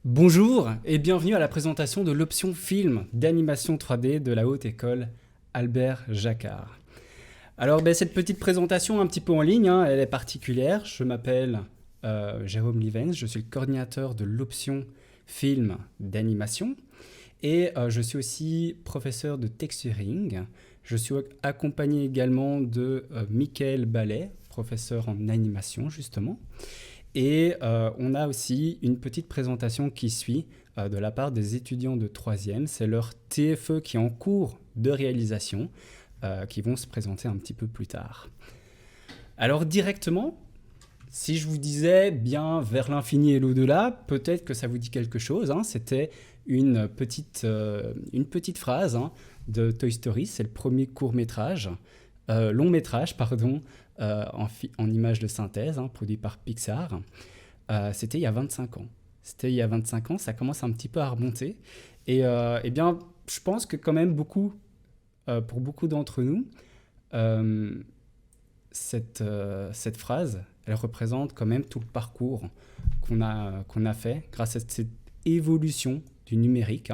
Bonjour et bienvenue à la présentation de l'option film d'animation 3D de la Haute École Albert Jacquard. Alors cette petite présentation un petit peu en ligne, elle est particulière. Je m'appelle Jérôme Livens, je suis le coordinateur de l'option film d'animation et je suis aussi professeur de texturing. Je suis accompagné également de Michael Ballet, professeur en animation justement. Et on a aussi une petite présentation qui suit de la part des étudiants de 3e. C'est leur TFE qui est en cours de réalisation, qui vont se présenter un petit peu plus tard. Alors directement, si je vous disais bien vers l'infini et l'au-delà, peut-être que ça vous dit quelque chose. C'était une petite phrase de Toy Story. C'est le premier long métrage, pardon, en images de synthèse, produit par Pixar. C'était il y a 25 ans. C'était il y a 25 ans, ça commence un petit peu à remonter. Et bien, je pense que quand même pour beaucoup d'entre nous, cette phrase, elle représente quand même tout le parcours qu'on a fait grâce à cette évolution du numérique.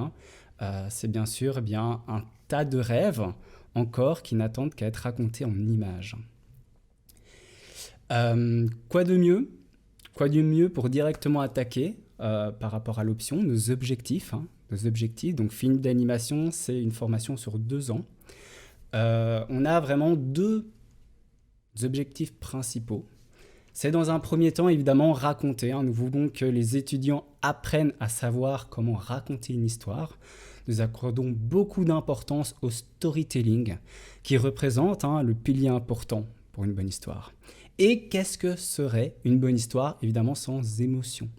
C'est bien sûr un tas de rêves encore qui n'attendent qu'à être racontés en images. Quoi de mieux pour directement attaquer par rapport à l'option, nos objectifs. Donc film d'animation, c'est une formation sur 2 ans. On a vraiment 2 objectifs principaux. C'est dans un premier temps évidemment raconter. Nous voulons que les étudiants apprennent à savoir comment raconter une histoire. Nous accordons beaucoup d'importance au storytelling qui représente le pilier important pour une bonne histoire. Et qu'est-ce que serait une bonne histoire? Évidemment sans émotion.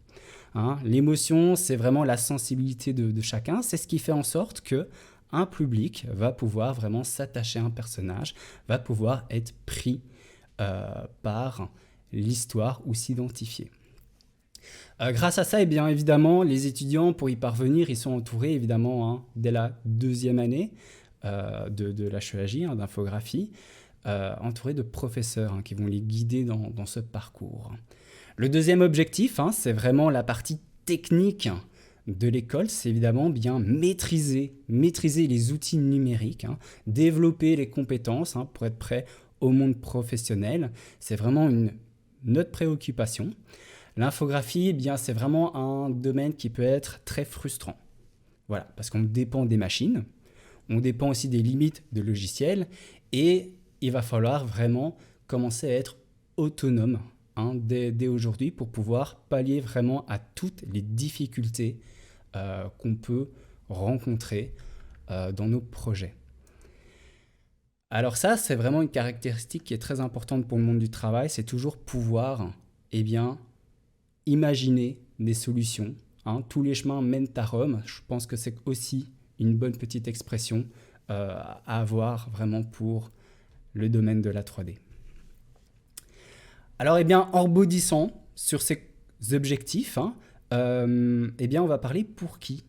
L'émotion, c'est vraiment la sensibilité de chacun. C'est ce qui fait en sorte que un public va pouvoir vraiment s'attacher à un personnage, va pouvoir être pris par l'histoire ou s'identifier. Grâce à ça, évidemment, les étudiants, pour y parvenir, ils sont entourés évidemment dès la 2e année de l'HEAJ, d'infographie, entourés de professeurs qui vont les guider dans ce parcours. Le deuxième objectif, c'est vraiment la partie technique de l'école, c'est évidemment bien maîtriser les outils numériques, développer les compétences pour être prêt au monde professionnel. C'est vraiment notre préoccupation. L'infographie, c'est vraiment un domaine qui peut être très frustrant. Voilà, parce qu'on dépend des machines, on dépend aussi des limites de logiciels et il va falloir vraiment commencer à être autonome dès aujourd'hui pour pouvoir pallier vraiment à toutes les difficultés qu'on peut rencontrer dans nos projets. Alors ça, c'est vraiment une caractéristique qui est très importante pour le monde du travail, c'est toujours pouvoir imaginer des solutions. Tous les chemins mènent à Rome. Je pense que c'est aussi une bonne petite expression à avoir vraiment pour le domaine de la 3D. Alors, en rebondissant sur ces objectifs, on va parler pour qui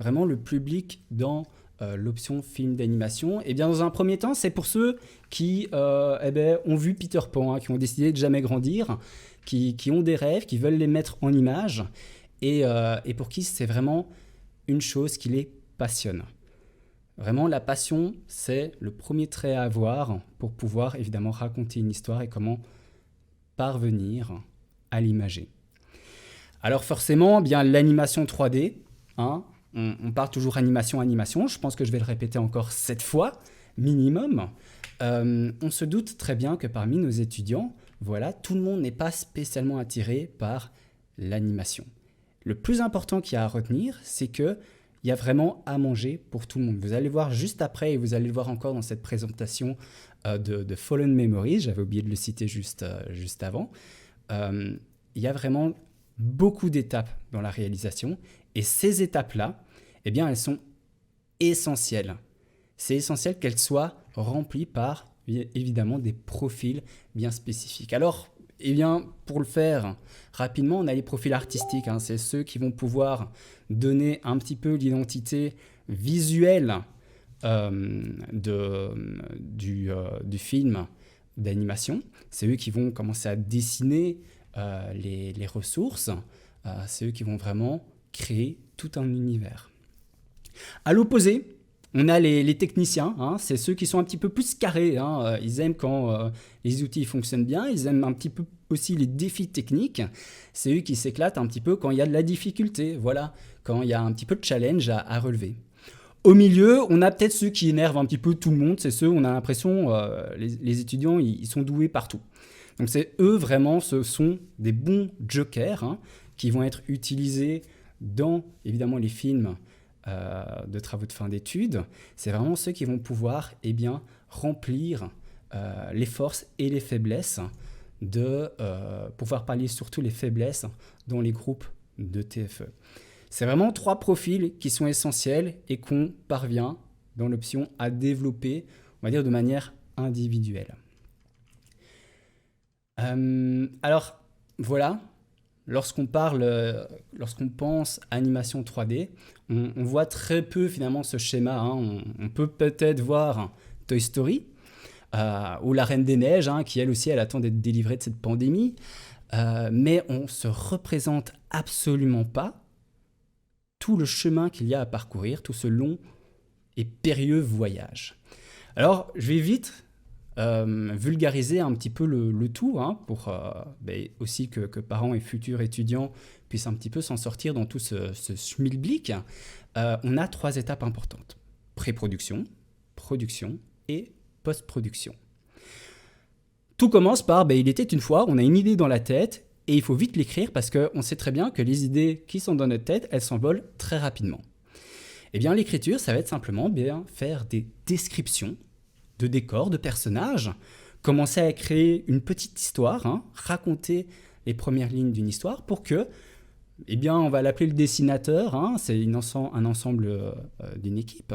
vraiment le public dans l'option film d'animation. Dans un premier temps, c'est pour ceux qui ont vu Peter Pan, qui ont décidé de jamais grandir, qui ont des rêves, qui veulent les mettre en image, et pour qui c'est vraiment une chose qui les passionne. Vraiment, la passion, c'est le premier trait à avoir pour pouvoir évidemment raconter une histoire et comment parvenir à l'imager. Alors forcément, l'animation 3D, on parle toujours animation, je pense que je vais le répéter encore 7 fois, minimum. On se doute très bien que parmi nos étudiants, tout le monde n'est pas spécialement attiré par l'animation. Le plus important qu'il y a à retenir, c'est qu'il y a vraiment à manger pour tout le monde. Vous allez voir juste après, et vous allez le voir encore dans cette présentation de Fallen Memories, j'avais oublié de le citer juste avant. Il y a vraiment beaucoup d'étapes dans la réalisation, et ces étapes-là, elles sont essentielles. C'est essentiel qu'elles soient remplies par, évidemment, des profils bien spécifiques. Alors, pour le faire rapidement, on a les profils artistiques. C'est ceux qui vont pouvoir donner un petit peu l'identité visuelle du film d'animation. C'est eux qui vont commencer à dessiner les ressources. C'est eux qui vont vraiment créer tout un univers. À l'opposé, on a les techniciens, hein, c'est ceux qui sont un petit peu plus carrés. Hein, ils aiment quand les outils fonctionnent bien, ils aiment un petit peu aussi les défis techniques. C'est eux qui s'éclatent un petit peu quand il y a de la difficulté, voilà, quand il y a un petit peu de challenge à relever. Au milieu, on a peut-être ceux qui énervent un petit peu tout le monde, c'est ceux où on a l'impression, les étudiants, ils sont doués partout. Donc c'est eux vraiment, ce sont des bons jokers hein, qui vont être utilisés dans évidemment les films de travaux de fin d'études. C'est vraiment ceux qui vont pouvoir remplir les forces et les faiblesses de pouvoir pallier surtout les faiblesses dans les groupes de TFE. C'est vraiment 3 profils qui sont essentiels et qu'on parvient dans l'option à développer, on va dire de manière individuelle. Alors voilà, lorsqu'on pense animation 3D, on voit très peu finalement ce schéma. Hein. On peut peut-être voir Toy Story ou La Reine des Neiges, hein, qui elle aussi elle attend d'être délivrée de cette pandémie, mais on ne se représente absolument pas tout le chemin qu'il y a à parcourir, tout ce long et périlleux voyage. Alors je vais vite vulgariser un petit peu le tout hein, pour aussi que parents et futurs étudiants puissent un petit peu s'en sortir dans tout ce schmilblick. On a 3 étapes importantes. Pré-production, production et post-production. Tout commence par il était une fois, on a une idée dans la tête et il faut vite l'écrire parce qu'on sait très bien que les idées qui sont dans notre tête, elles s'envolent très rapidement. Eh bien l'écriture, ça va être simplement faire des descriptions de décors, de personnages, commencer à créer une petite histoire, hein, raconter les premières lignes d'une histoire pour que, on va l'appeler le dessinateur, hein, c'est un ensemble d'une équipe,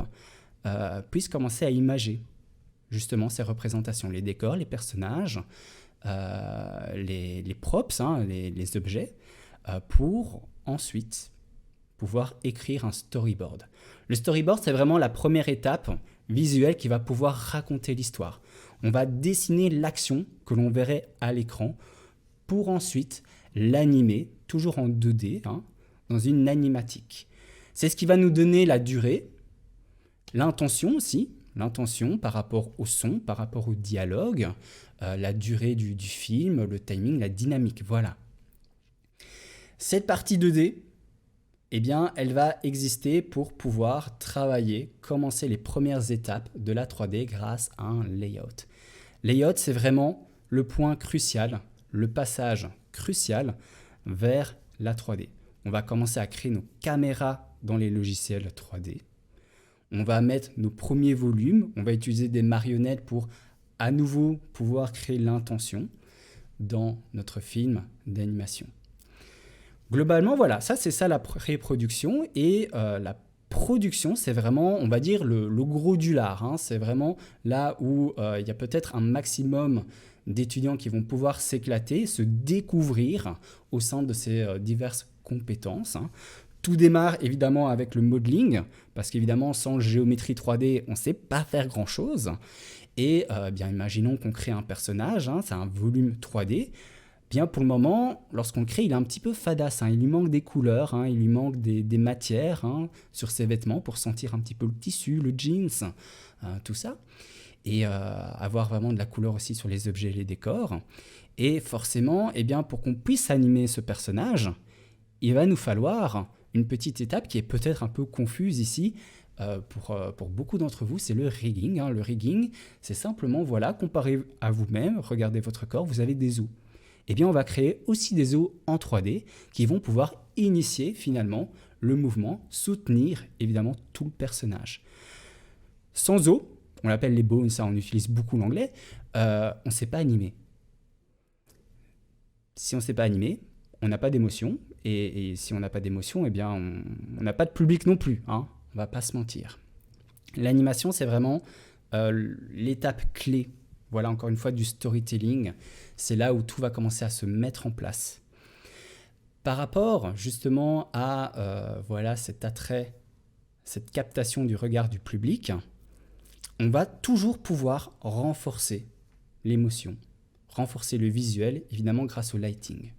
puisse commencer à imager justement ces représentations, les décors, les personnages, les props, hein, les objets, pour ensuite pouvoir écrire un storyboard. Le storyboard, c'est vraiment la première étape visuelle qui va pouvoir raconter l'histoire. On va dessiner l'action que l'on verrait à l'écran pour ensuite l'animer, toujours en 2D, hein, dans une animatique. C'est ce qui va nous donner la durée, l'intention aussi, l'intention par rapport au son, par rapport au dialogue, la durée du film, le timing, la dynamique, voilà. Cette partie 2D, elle va exister pour pouvoir travailler, commencer les premières étapes de la 3D grâce à un layout. Layout, c'est vraiment le point crucial, le passage crucial vers la 3D. On va commencer à créer nos caméras dans les logiciels 3D. On va mettre nos premiers volumes, on va utiliser des marionnettes pour à nouveau pouvoir créer l'intention dans notre film d'animation. Globalement, voilà, c'est ça la pré-production et la production, c'est vraiment, on va dire, le gros du lard. Hein. C'est vraiment là où il y a peut-être un maximum d'étudiants qui vont pouvoir s'éclater, se découvrir au sein de ces diverses compétences. Hein. Tout démarre évidemment avec le modeling, parce qu'évidemment, sans géométrie 3D, on ne sait pas faire grand-chose. Et imaginons qu'on crée un personnage, hein, c'est un volume 3D. Bien pour le moment, lorsqu'on le crée, il est un petit peu fadasse, hein. Il lui manque des couleurs, hein. Il lui manque des matières hein, sur ses vêtements pour sentir un petit peu le tissu, le jeans, tout ça. Et avoir vraiment de la couleur aussi sur les objets et les décors. Et forcément, pour qu'on puisse animer ce personnage, il va nous falloir une petite étape qui est peut-être un peu confuse ici, pour beaucoup d'entre vous, c'est le rigging. Hein. Le rigging, c'est simplement, comparé à vous-même, regardez votre corps, vous avez des os. On va créer aussi des os en 3D qui vont pouvoir initier finalement le mouvement, soutenir évidemment tout le personnage. Sans os, on l'appelle les bones, ça on utilise beaucoup l'anglais, on ne sait pas animer. Si on ne sait pas animer, on n'a pas d'émotion, et si on n'a pas d'émotion, on n'a pas de public non plus, hein, on ne va pas se mentir. L'animation, c'est vraiment l'étape clé. Voilà, encore une fois, du storytelling. C'est là où tout va commencer à se mettre en place. Par rapport, justement, à cet attrait, cette captation du regard du public, on va toujours pouvoir renforcer l'émotion, renforcer le visuel, évidemment grâce au lighting.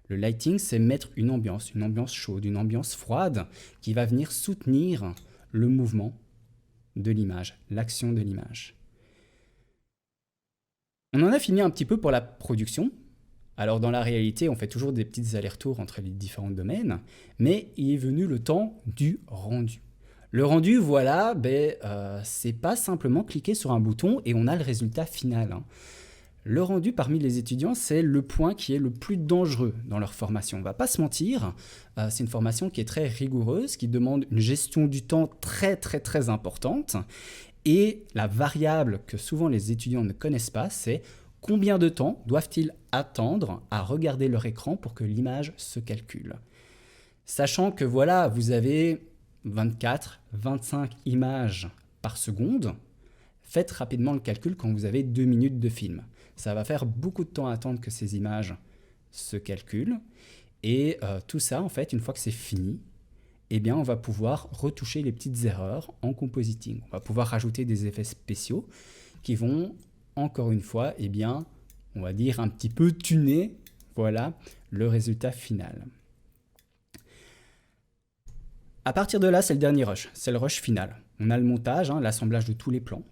Le lighting, c'est mettre une ambiance chaude, une ambiance froide qui va venir soutenir le mouvement de l'image, l'action de l'image. On en a fini un petit peu pour la production. Alors dans la réalité, on fait toujours des petits allers-retours entre les différents domaines, mais il est venu le temps du rendu. Le rendu, voilà, c'est pas simplement cliquer sur un bouton et on a le résultat final, hein. Le rendu parmi les étudiants, c'est le point qui est le plus dangereux dans leur formation. On ne va pas se mentir, c'est une formation qui est très rigoureuse, qui demande une gestion du temps très très très importante. Et la variable que souvent les étudiants ne connaissent pas, c'est combien de temps doivent-ils attendre à regarder leur écran pour que l'image se calcule. Sachant que voilà, vous avez 24, 25 images par seconde, faites rapidement le calcul quand vous avez 2 minutes de film. Ça va faire beaucoup de temps à attendre que ces images se calculent. Et tout ça, en fait, une fois que c'est fini, eh bien, on va pouvoir retoucher les petites erreurs en compositing. On va pouvoir rajouter des effets spéciaux qui vont, encore une fois, eh bien, on va dire un petit peu tuner, voilà, le résultat final. À partir de là, c'est le dernier rush, c'est le rush final. On a le montage, hein, l'assemblage de tous les plans,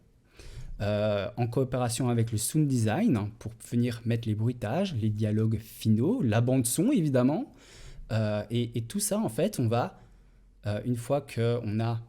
en coopération avec le sound design pour venir mettre les bruitages, les dialogues finaux, la bande son évidemment, et tout ça en fait on va, une fois qu'on a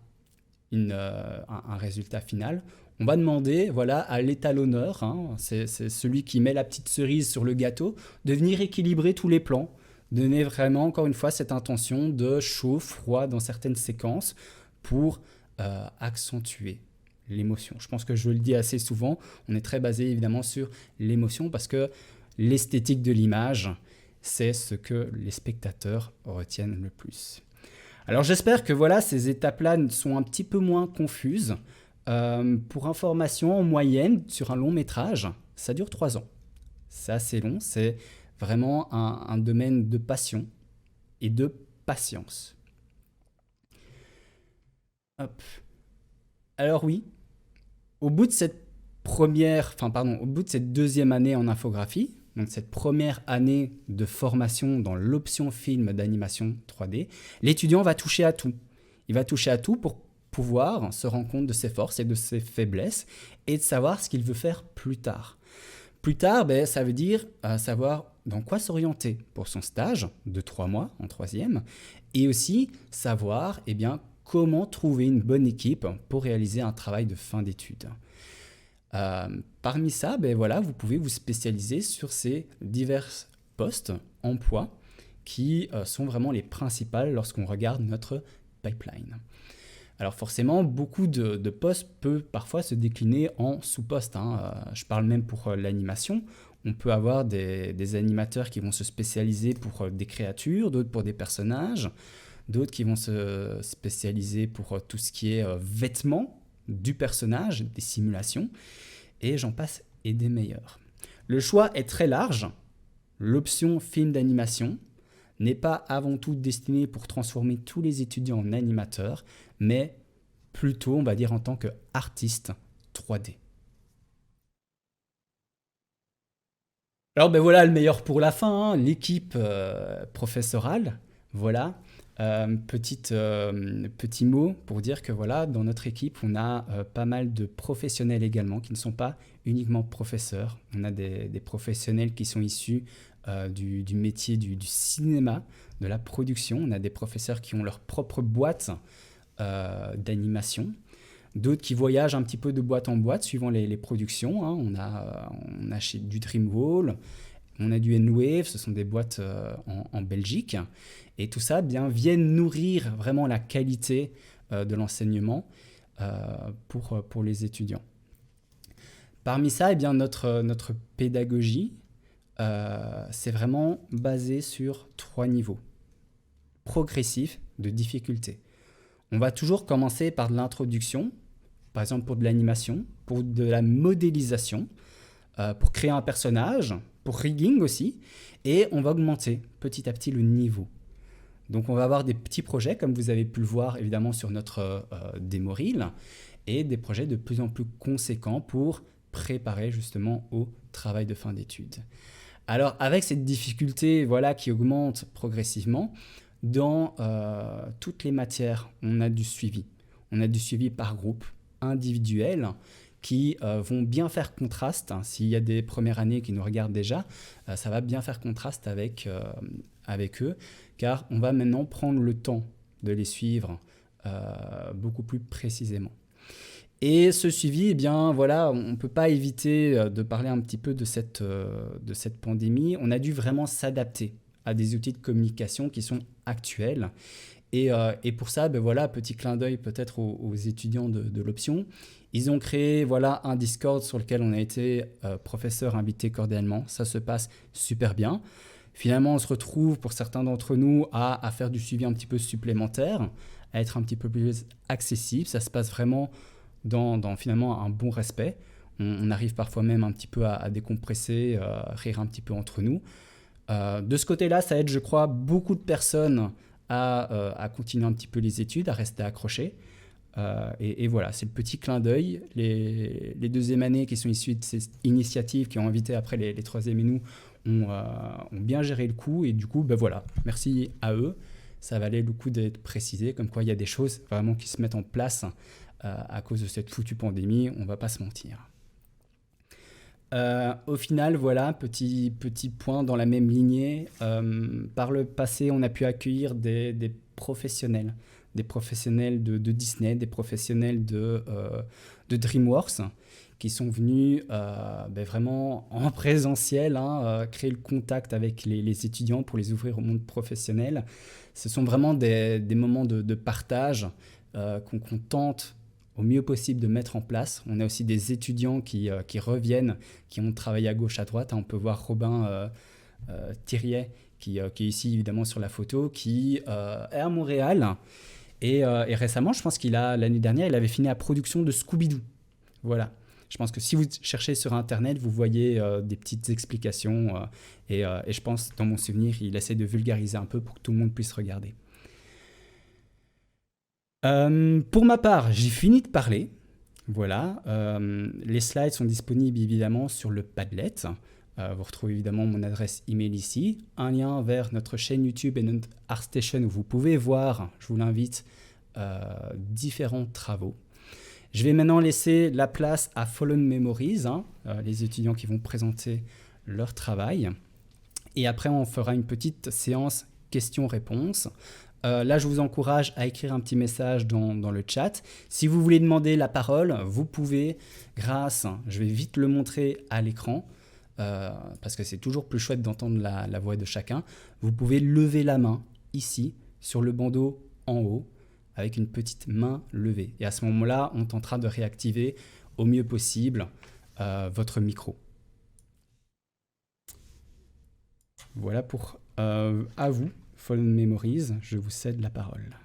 un résultat final, on va demander voilà, à l'étalonneur, hein, c'est celui qui met la petite cerise sur le gâteau, de venir équilibrer tous les plans, donner vraiment encore une fois cette intention de chaud, froid dans certaines séquences pour accentuer l'émotion. Je pense que je le dis assez souvent, on est très basé évidemment sur l'émotion parce que l'esthétique de l'image, c'est ce que les spectateurs retiennent le plus. Alors j'espère que voilà, ces étapes-là sont un petit peu moins confuses. Pour information, en moyenne, sur un long métrage, ça dure 3 ans. C'est assez long, c'est vraiment un domaine de passion et de patience. Hop. Alors oui, au bout de cette deuxième année en infographie, donc cette première année de formation dans l'option film d'animation 3D, l'étudiant va toucher à tout. Il va toucher à tout pour pouvoir se rendre compte de ses forces et de ses faiblesses et de savoir ce qu'il veut faire plus tard. Plus tard, ça veut dire savoir dans quoi s'orienter pour son stage de 3 mois en troisième et aussi savoir comment trouver une bonne équipe pour réaliser un travail de fin d'études. Parmi ça, vous pouvez vous spécialiser sur ces divers postes, emplois, qui sont vraiment les principales lorsqu'on regarde notre pipeline. Alors forcément, beaucoup de postes peuvent parfois se décliner en sous-postes, hein. Je parle même pour l'animation. On peut avoir des animateurs qui vont se spécialiser pour des créatures, d'autres pour des personnages, d'autres qui vont se spécialiser pour tout ce qui est vêtements du personnage, des simulations, et j'en passe et des meilleurs. Le choix est très large. L'option film d'animation n'est pas avant tout destinée pour transformer tous les étudiants en animateurs, mais plutôt, on va dire, en tant qu'artiste 3D. Alors voilà le meilleur pour la fin, hein, l'équipe professorale, voilà. Petit mot pour dire que voilà, dans notre équipe, on a pas mal de professionnels également qui ne sont pas uniquement professeurs. On a des professionnels qui sont issus du métier du cinéma, de la production. On a des professeurs qui ont leur propre boîte d'animation. D'autres qui voyagent un petit peu de boîte en boîte suivant les productions, hein. On a chez du Dreamwall, on a du N-Wave, ce sont des boîtes en Belgique. Et tout ça viennent nourrir vraiment la qualité de l'enseignement pour les étudiants. Parmi ça, notre pédagogie, c'est vraiment basé sur 3 niveaux progressifs de difficulté. On va toujours commencer par de l'introduction, par exemple pour de l'animation, pour de la modélisation, pour créer un personnage, pour rigging aussi, et on va augmenter petit à petit le niveau. Donc on va avoir des petits projets, comme vous avez pu le voir évidemment sur notre démo reel, et des projets de plus en plus conséquents pour préparer justement au travail de fin d'études. Alors, avec cette difficulté, voilà, qui augmente progressivement, dans toutes les matières, on a du suivi. On a du suivi par groupe, individuel, qui vont bien faire contraste, hein. S'il y a des premières années qui nous regardent déjà, ça va bien faire contraste avec eux, car on va maintenant prendre le temps de les suivre beaucoup plus précisément. Et ce suivi, eh bien voilà, on ne peut pas éviter de parler un petit peu de cette pandémie. On a dû vraiment s'adapter à des outils de communication qui sont actuels. Et pour ça, ben voilà, petit clin d'œil peut-être aux étudiants de l'option. Ils ont créé voilà, un Discord sur lequel on a été professeur invité cordialement. Ça se passe super bien. Finalement, on se retrouve pour certains d'entre nous à faire du suivi un petit peu supplémentaire, à être un petit peu plus accessible. Ça se passe vraiment dans finalement un bon respect. On arrive parfois même un petit peu à décompresser, rire un petit peu entre nous. De ce côté-là, ça aide, je crois, beaucoup de personnes à continuer un petit peu les études, à rester accrochés. Et voilà, c'est le petit clin d'œil. Les deuxièmes années qui sont issues de ces initiatives, qui ont invité après les troisièmes et nous, ont bien géré le coup. Et du coup, ben voilà, merci à eux. Ça valait le coup d'être précisé, comme quoi il y a des choses vraiment qui se mettent en place à cause de cette foutue pandémie, on va pas se mentir. Au final, voilà, petit point dans la même lignée. Par le passé, on a pu accueillir des professionnels, des professionnels de Disney, des professionnels de DreamWorks, qui sont venus ben vraiment en présentiel, hein, créer le contact avec les étudiants pour les ouvrir au monde professionnel. Ce sont vraiment des moments de partage qu'on tente au mieux possible de mettre en place. On a aussi des étudiants qui reviennent, qui ont travaillé à gauche, à droite. On peut voir Robin Thiriet, qui est ici évidemment sur la photo, qui est à Montréal. Et récemment, je pense l'année dernière, il avait fini la production de Scooby-Doo. Voilà. Je pense que si vous cherchez sur Internet, vous voyez des petites explications. Et je pense, dans mon souvenir, il essaie de vulgariser un peu pour que tout le monde puisse regarder. Pour ma part, j'ai fini de parler. Voilà. Les slides sont disponibles évidemment sur le Padlet. Vous retrouvez évidemment mon adresse email ici, un lien vers notre chaîne YouTube et notre ArtStation où vous pouvez voir, je vous l'invite, différents travaux. Je vais maintenant laisser la place à Fallen Memories, hein, les étudiants qui vont présenter leur travail. Et après, on fera une petite séance questions-réponses. Là, je vous encourage à écrire un petit message dans le chat. Si vous voulez demander la parole, vous pouvez, je vais vite le montrer à l'écran, parce que c'est toujours plus chouette d'entendre la voix de chacun. Vous pouvez lever la main ici, sur le bandeau en haut, avec une petite main levée. Et à ce moment-là, on tentera de réactiver au mieux possible votre micro. Voilà pour à vous, Fallen Memories, je vous cède la parole.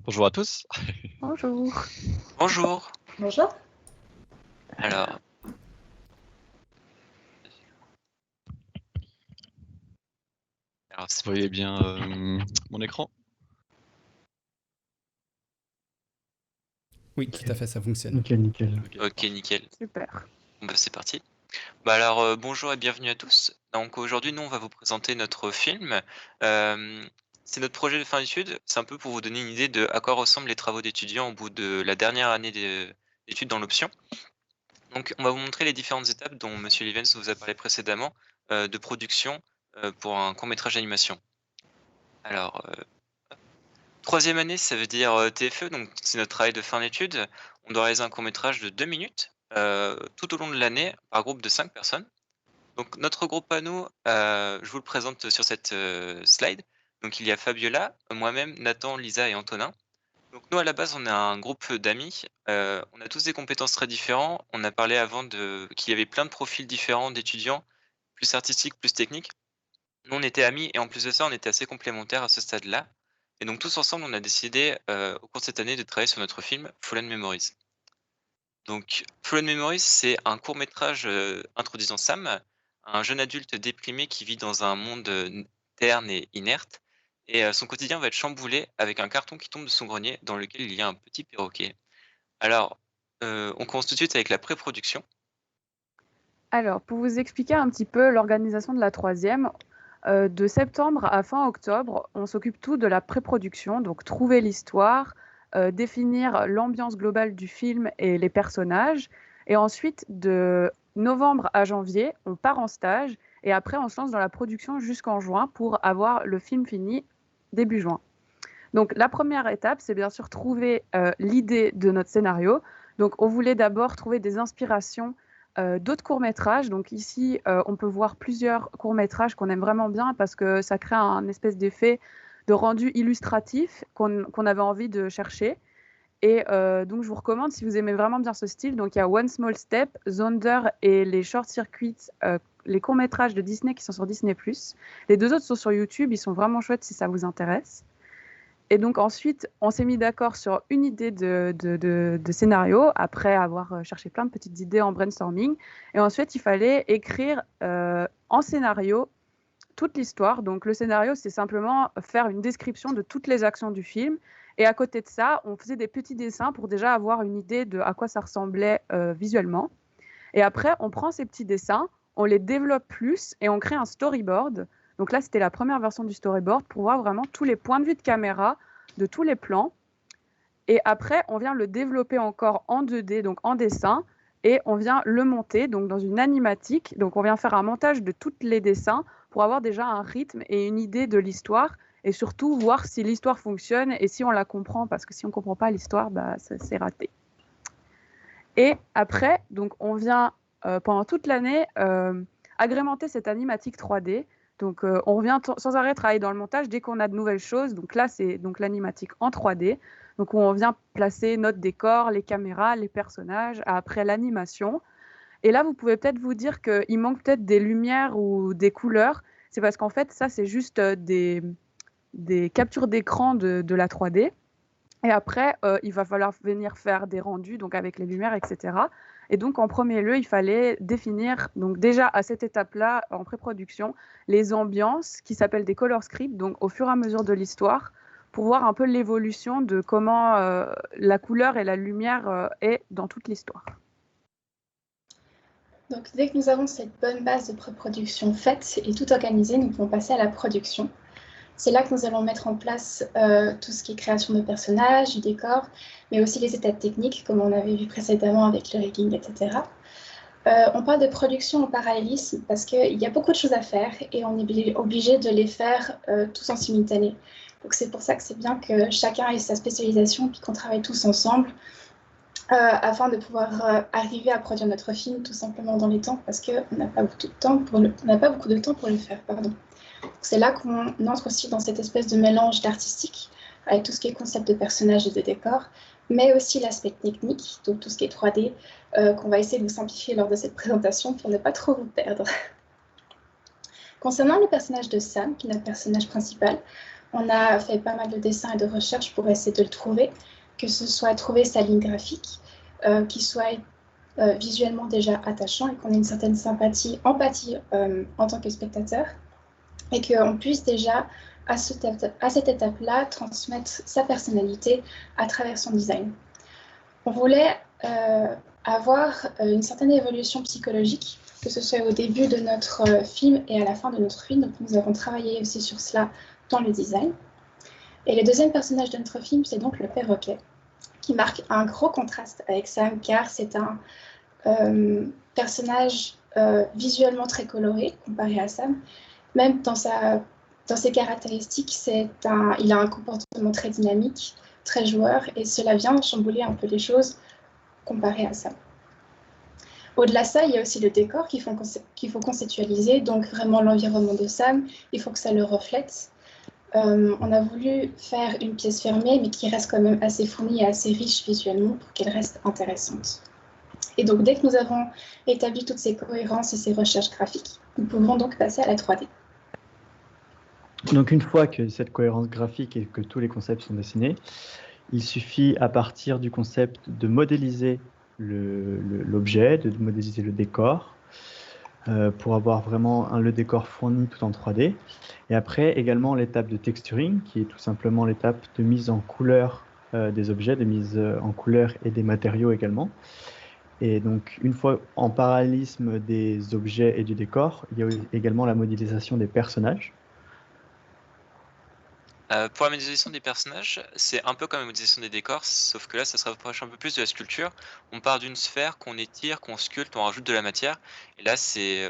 Bonjour à tous. Bonjour. Bonjour. Bonjour. Alors, si vous voyez bien mon écran. Oui, tout à fait, ça fonctionne. Nickel. ok, nickel. Super. Bon, bah, c'est parti. Bah alors, bonjour et bienvenue à tous. Donc aujourd'hui, nous, on va vous présenter notre film. C'est notre projet de fin d'études. C'est un peu pour vous donner une idée de à quoi ressemblent les travaux d'étudiants au bout de la dernière année d'études dans l'option. Donc, on va vous montrer les différentes étapes dont Monsieur Livens vous a parlé précédemment de production pour un court-métrage d'animation. Alors, troisième année, ça veut dire TFE, donc c'est notre travail de fin d'études. On doit réaliser un court-métrage de 2 minutes tout au long de l'année par groupe de 5 personnes. Donc notre groupe à nous, je vous le présente sur cette slide. Donc il y a Fabiola, moi-même, Nathan, Lisa et Antonin. Donc nous à la base on est un groupe d'amis, on a tous des compétences très différentes. On a parlé avant qu'il y avait plein de profils différents d'étudiants, plus artistiques, plus techniques. Nous on était amis et en plus de ça on était assez complémentaires à ce stade-là. Et donc tous ensemble on a décidé au cours de cette année de travailler sur notre film Fallen Memories. Donc Fallen Memories c'est un court-métrage introduisant Sam, un jeune adulte déprimé qui vit dans un monde terne et inerte. Et son quotidien va être chamboulé avec un carton qui tombe de son grenier dans lequel il y a un petit perroquet. Alors, on commence tout de suite avec la pré-production. Alors, pour vous expliquer un petit peu l'organisation de la troisième, de septembre à fin octobre, on s'occupe tout de la pré-production, donc trouver l'histoire, définir l'ambiance globale du film et les personnages. Et ensuite, de novembre à janvier, on part en stage et après, on se lance dans la production jusqu'en juin pour avoir le film fini début juin. Donc, la première étape, c'est bien sûr trouver l'idée de notre scénario. Donc, on voulait d'abord trouver des inspirations d'autres courts-métrages. Donc, ici, on peut voir plusieurs courts-métrages qu'on aime vraiment bien parce que ça crée un espèce d'effet de rendu illustratif qu'on avait envie de chercher. Et donc, je vous recommande, si vous aimez vraiment bien ce style, donc il y a One Small Step, Zonder et les Short Circuits, les courts-métrages de Disney qui sont sur Disney+. Les deux autres sont sur YouTube, ils sont vraiment chouettes si ça vous intéresse. Et donc ensuite, on s'est mis d'accord sur une idée de scénario, après avoir cherché plein de petites idées en brainstorming. Et ensuite, il fallait écrire en scénario toute l'histoire. Donc le scénario, c'est simplement faire une description de toutes les actions du film. Et à côté de ça, on faisait des petits dessins pour déjà avoir une idée de à quoi ça ressemblait visuellement. Et après, on prend ces petits dessins, on les développe plus et on crée un storyboard. Donc là, c'était la première version du storyboard pour voir vraiment tous les points de vue de caméra de tous les plans. Et après, on vient le développer encore en 2D, donc en dessin, et on vient le monter donc dans une animatique. Donc on vient faire un montage de tous les dessins pour avoir déjà un rythme et une idée de l'histoire, et surtout voir si l'histoire fonctionne et si on la comprend, parce que si on ne comprend pas l'histoire, bah, c'est raté. Et après, donc on vient pendant toute l'année agrémenter cette animatique 3D. Donc on revient sans arrêt travailler dans le montage dès qu'on a de nouvelles choses. Donc là, c'est donc l'animatique en 3D. Donc où on vient placer notre décor, les caméras, les personnages, après l'animation. Et là, vous pouvez peut-être vous dire qu'il manque peut-être des lumières ou des couleurs. C'est parce qu'en fait, ça, c'est juste des captures d'écran de la 3D. Et après, il va falloir venir faire des rendus, donc avec les lumières, etc. Et donc, en premier lieu, il fallait définir, donc déjà à cette étape-là, en pré-production, les ambiances qui s'appellent des color scripts, donc au fur et à mesure de l'histoire, pour voir un peu l'évolution de comment la couleur et la lumière est dans toute l'histoire. Donc, dès que nous avons cette bonne base de pré-production faite et tout organisé, nous pouvons passer à la production. C'est là que nous allons mettre en place tout ce qui est création de personnages, du décor, mais aussi les étapes techniques, comme on avait vu précédemment avec le rigging, etc. On parle de production en parallélisme parce qu'il y a beaucoup de choses à faire et on est obligé de les faire tous en simultané. Donc c'est pour ça que c'est bien que chacun ait sa spécialisation et qu'on travaille tous ensemble afin de pouvoir arriver à produire notre film tout simplement dans les temps parce qu'on n'a pas beaucoup de temps pour le faire. Pardon. C'est là qu'on entre aussi dans cette espèce de mélange d'artistique, avec tout ce qui est concept de personnages et de décors, mais aussi l'aspect technique, donc tout ce qui est 3D, qu'on va essayer de vous simplifier lors de cette présentation pour ne pas trop vous perdre. Concernant le personnage de Sam, qui est notre personnage principal, on a fait pas mal de dessins et de recherches pour essayer de le trouver, que ce soit trouver sa ligne graphique, qui soit visuellement déjà attachant et qu'on ait une certaine sympathie, empathie en tant que spectateur, et qu'on puisse déjà, à cette étape-là, transmettre sa personnalité à travers son design. On voulait avoir une certaine évolution psychologique, que ce soit au début de notre film et à la fin de notre film. Donc nous avons travaillé aussi sur cela dans le design. Et le deuxième personnage de notre film, c'est donc le perroquet, qui marque un gros contraste avec Sam, car c'est un personnage visuellement très coloré comparé à Sam. Même dans ses caractéristiques, il a un comportement très dynamique, très joueur, et cela vient chambouler un peu les choses comparé à ça. Au-delà de ça, il y a aussi le décor qu'il faut conceptualiser, donc vraiment l'environnement de Sam, il faut que ça le reflète. On a voulu faire une pièce fermée, mais qui reste quand même assez fournie et assez riche visuellement pour qu'elle reste intéressante. Et donc, dès que nous avons établi toutes ces cohérences et ces recherches graphiques, nous pouvons donc passer à la 3D. Donc, une fois que cette cohérence graphique et que tous les concepts sont dessinés, il suffit à partir du concept de modéliser l'objet, de modéliser le décor, pour avoir vraiment le décor fourni tout en 3D. Et après, également l'étape de texturing, qui est tout simplement l'étape de mise en couleur des objets, de mise en couleur et des matériaux également. Et donc, une fois en parallélisme des objets et du décor, il y a également la modélisation des personnages. Pour la modélisation des personnages, c'est un peu comme la modélisation des décors, sauf que là, ça se rapproche un peu plus de la sculpture. On part d'une sphère qu'on étire, qu'on sculpte, on rajoute de la matière. Et là,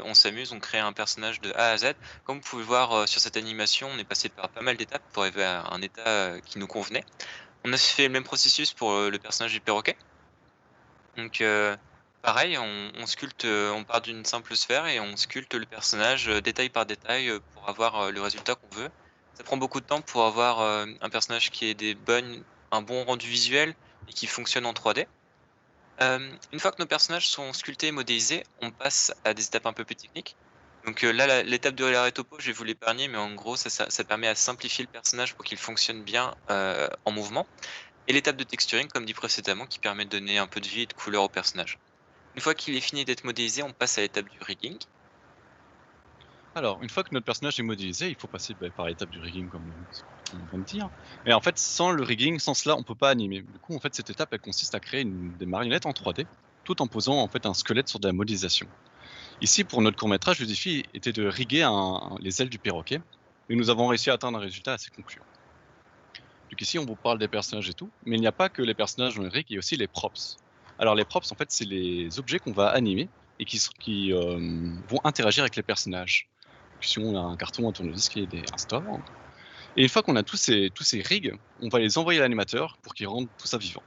on s'amuse, on crée un personnage de A à Z. Comme vous pouvez voir sur cette animation, on est passé par pas mal d'étapes pour arriver à un état qui nous convenait. On a fait le même processus pour le personnage du perroquet. Donc, pareil, on sculpte, on part d'une simple sphère et on sculpte le personnage détail par détail pour avoir le résultat qu'on veut. Ça prend beaucoup de temps pour avoir un personnage qui ait un bon rendu visuel et qui fonctionne en 3D. Une fois que nos personnages sont sculptés et modélisés, on passe à des étapes un peu plus techniques. Donc là, l'étape de l'arrêt topo, je vais vous l'épargner, mais en gros, ça permet à simplifier le personnage pour qu'il fonctionne bien en mouvement. Et l'étape de texturing, comme dit précédemment, qui permet de donner un peu de vie et de couleur au personnage. Une fois qu'il est fini d'être modélisé, on passe à l'étape du rigging. Alors, une fois que notre personnage est modélisé, il faut passer par l'étape du rigging, comme on vient de dire. Et en fait, sans le rigging, sans cela, on peut pas animer. Du coup, en fait, cette étape, elle consiste à créer des marionnettes en 3D, tout en posant en fait un squelette sur de la modélisation. Ici, pour notre court-métrage, le défi était de riguer les ailes du perroquet, et nous avons réussi à atteindre un résultat assez concluant. Donc ici, on vous parle des personnages et tout, mais il n'y a pas que les personnages dans le rig, il y a aussi les props. Alors les props, en fait, c'est les objets qu'on va animer et qui vont interagir avec les personnages. Si on a un carton, un tournevis et un store. Et une fois qu'on a tous ces rigs, on va les envoyer à l'animateur pour qu'il rende tout ça vivant.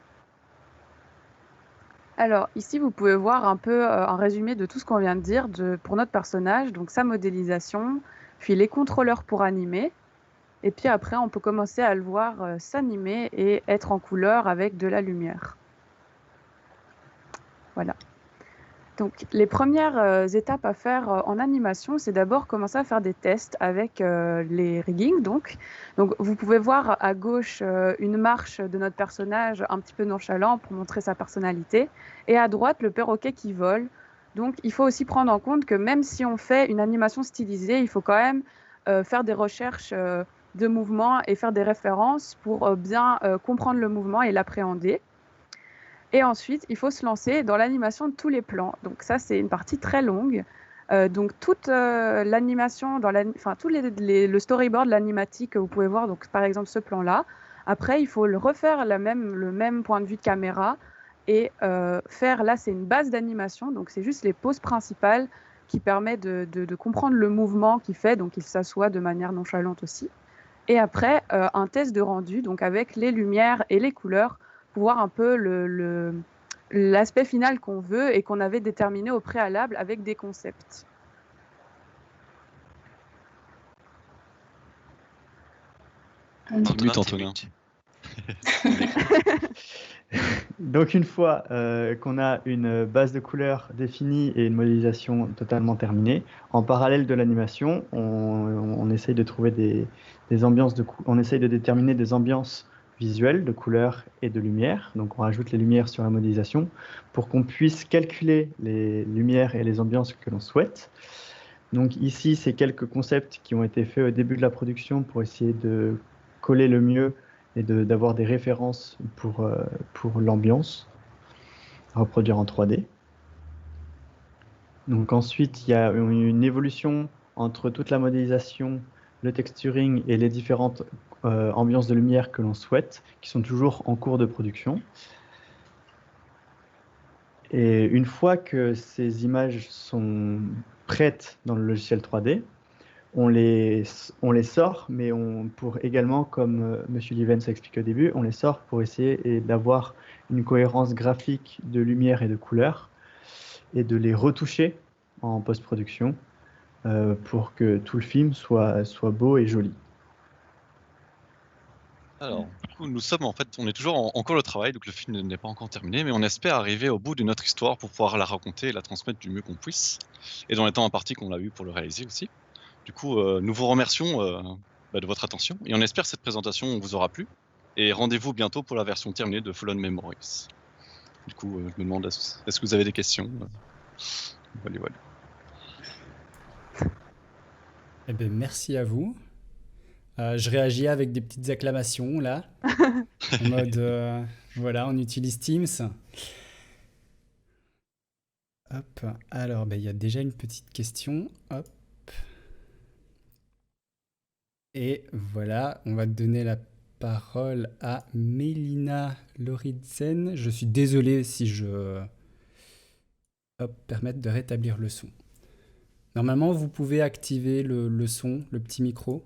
Alors, ici, vous pouvez voir un peu un résumé de tout ce qu'on vient de dire pour notre personnage, donc sa modélisation, puis les contrôleurs pour animer. Et puis après, on peut commencer à le voir s'animer et être en couleur avec de la lumière. Voilà. Donc, les premières étapes à faire en animation, c'est d'abord commencer à faire des tests avec les riggings. Donc, vous pouvez voir à gauche une marche de notre personnage un petit peu nonchalant pour montrer sa personnalité. Et à droite, le perroquet qui vole. Donc, il faut aussi prendre en compte que même si on fait une animation stylisée, il faut quand même faire des recherches de mouvement et faire des références pour bien comprendre le mouvement et l'appréhender. Et ensuite, il faut se lancer dans l'animation de tous les plans. Donc ça, c'est une partie très longue. Donc toute l'animation, tout le storyboard, l'animatique que vous pouvez voir, donc par exemple ce plan-là. Après, il faut le refaire le même point de vue de caméra et faire, là, c'est une base d'animation. Donc c'est juste les poses principales qui permettent de comprendre le mouvement qu'il fait. Donc il s'assoit de manière nonchalante aussi. Et après, un test de rendu, donc avec les lumières et les couleurs, pour voir un peu l'aspect final qu'on veut et qu'on avait déterminé au préalable avec des concepts. Mute, Antonin. Donc une fois qu'on a une base de couleurs définie et une modélisation totalement terminée, en parallèle de l'animation, on essaye de trouver des ambiances on essaye de déterminer des ambiances visuelles de couleurs et de lumière. Donc on rajoute les lumières sur la modélisation pour qu'on puisse calculer les lumières et les ambiances que l'on souhaite. Donc ici, c'est quelques concepts qui ont été faits au début de la production pour essayer de coller le mieux et d'avoir des références pour l'ambiance à reproduire en 3D. Donc ensuite, il y a une évolution entre toute la modélisation, le texturing et les différentes ambiances de lumière que l'on souhaite, qui sont toujours en cours de production. Et une fois que ces images sont prêtes dans le logiciel 3D, on les sort, mais pour également, comme M. Livens a expliqué au début, on les sort pour essayer d'avoir une cohérence graphique de lumière et de couleur et de les retoucher en post-production pour que tout le film soit beau et joli. Alors, du coup, on est toujours en cours de travail, donc le film n'est pas encore terminé, mais on espère arriver au bout de notre histoire pour pouvoir la raconter et la transmettre du mieux qu'on puisse, et dans les temps impartis qu'on a eu pour le réaliser aussi. Du coup, nous vous remercions de votre attention, et on espère que cette présentation vous aura plu, et rendez-vous bientôt pour la version terminée de Fallen Memories. Du coup, je me demande, est-ce que vous avez des questions? Voilà. Eh bien, merci à vous. Je réagis avec des petites acclamations, là, en mode, voilà, on utilise Teams. Hop. Alors, il y a déjà une petite question. Hop. Et voilà, on va donner la parole à Mélina Loridzen. Je suis désolé si je... Hop, permettre de rétablir le son. Normalement, vous pouvez activer le son, le petit micro.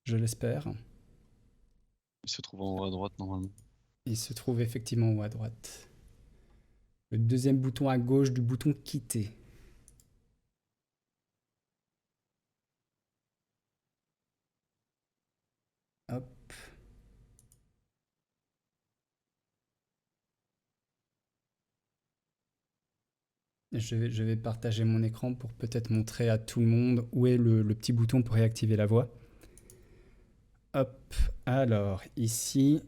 Je l'espère. Il se trouve en haut à droite normalement. Il se trouve effectivement en haut à droite. Le deuxième bouton à gauche du bouton quitter. Hop. Je vais partager mon écran pour peut-être montrer à tout le monde où est le petit bouton pour réactiver la voix. Hop, alors ici...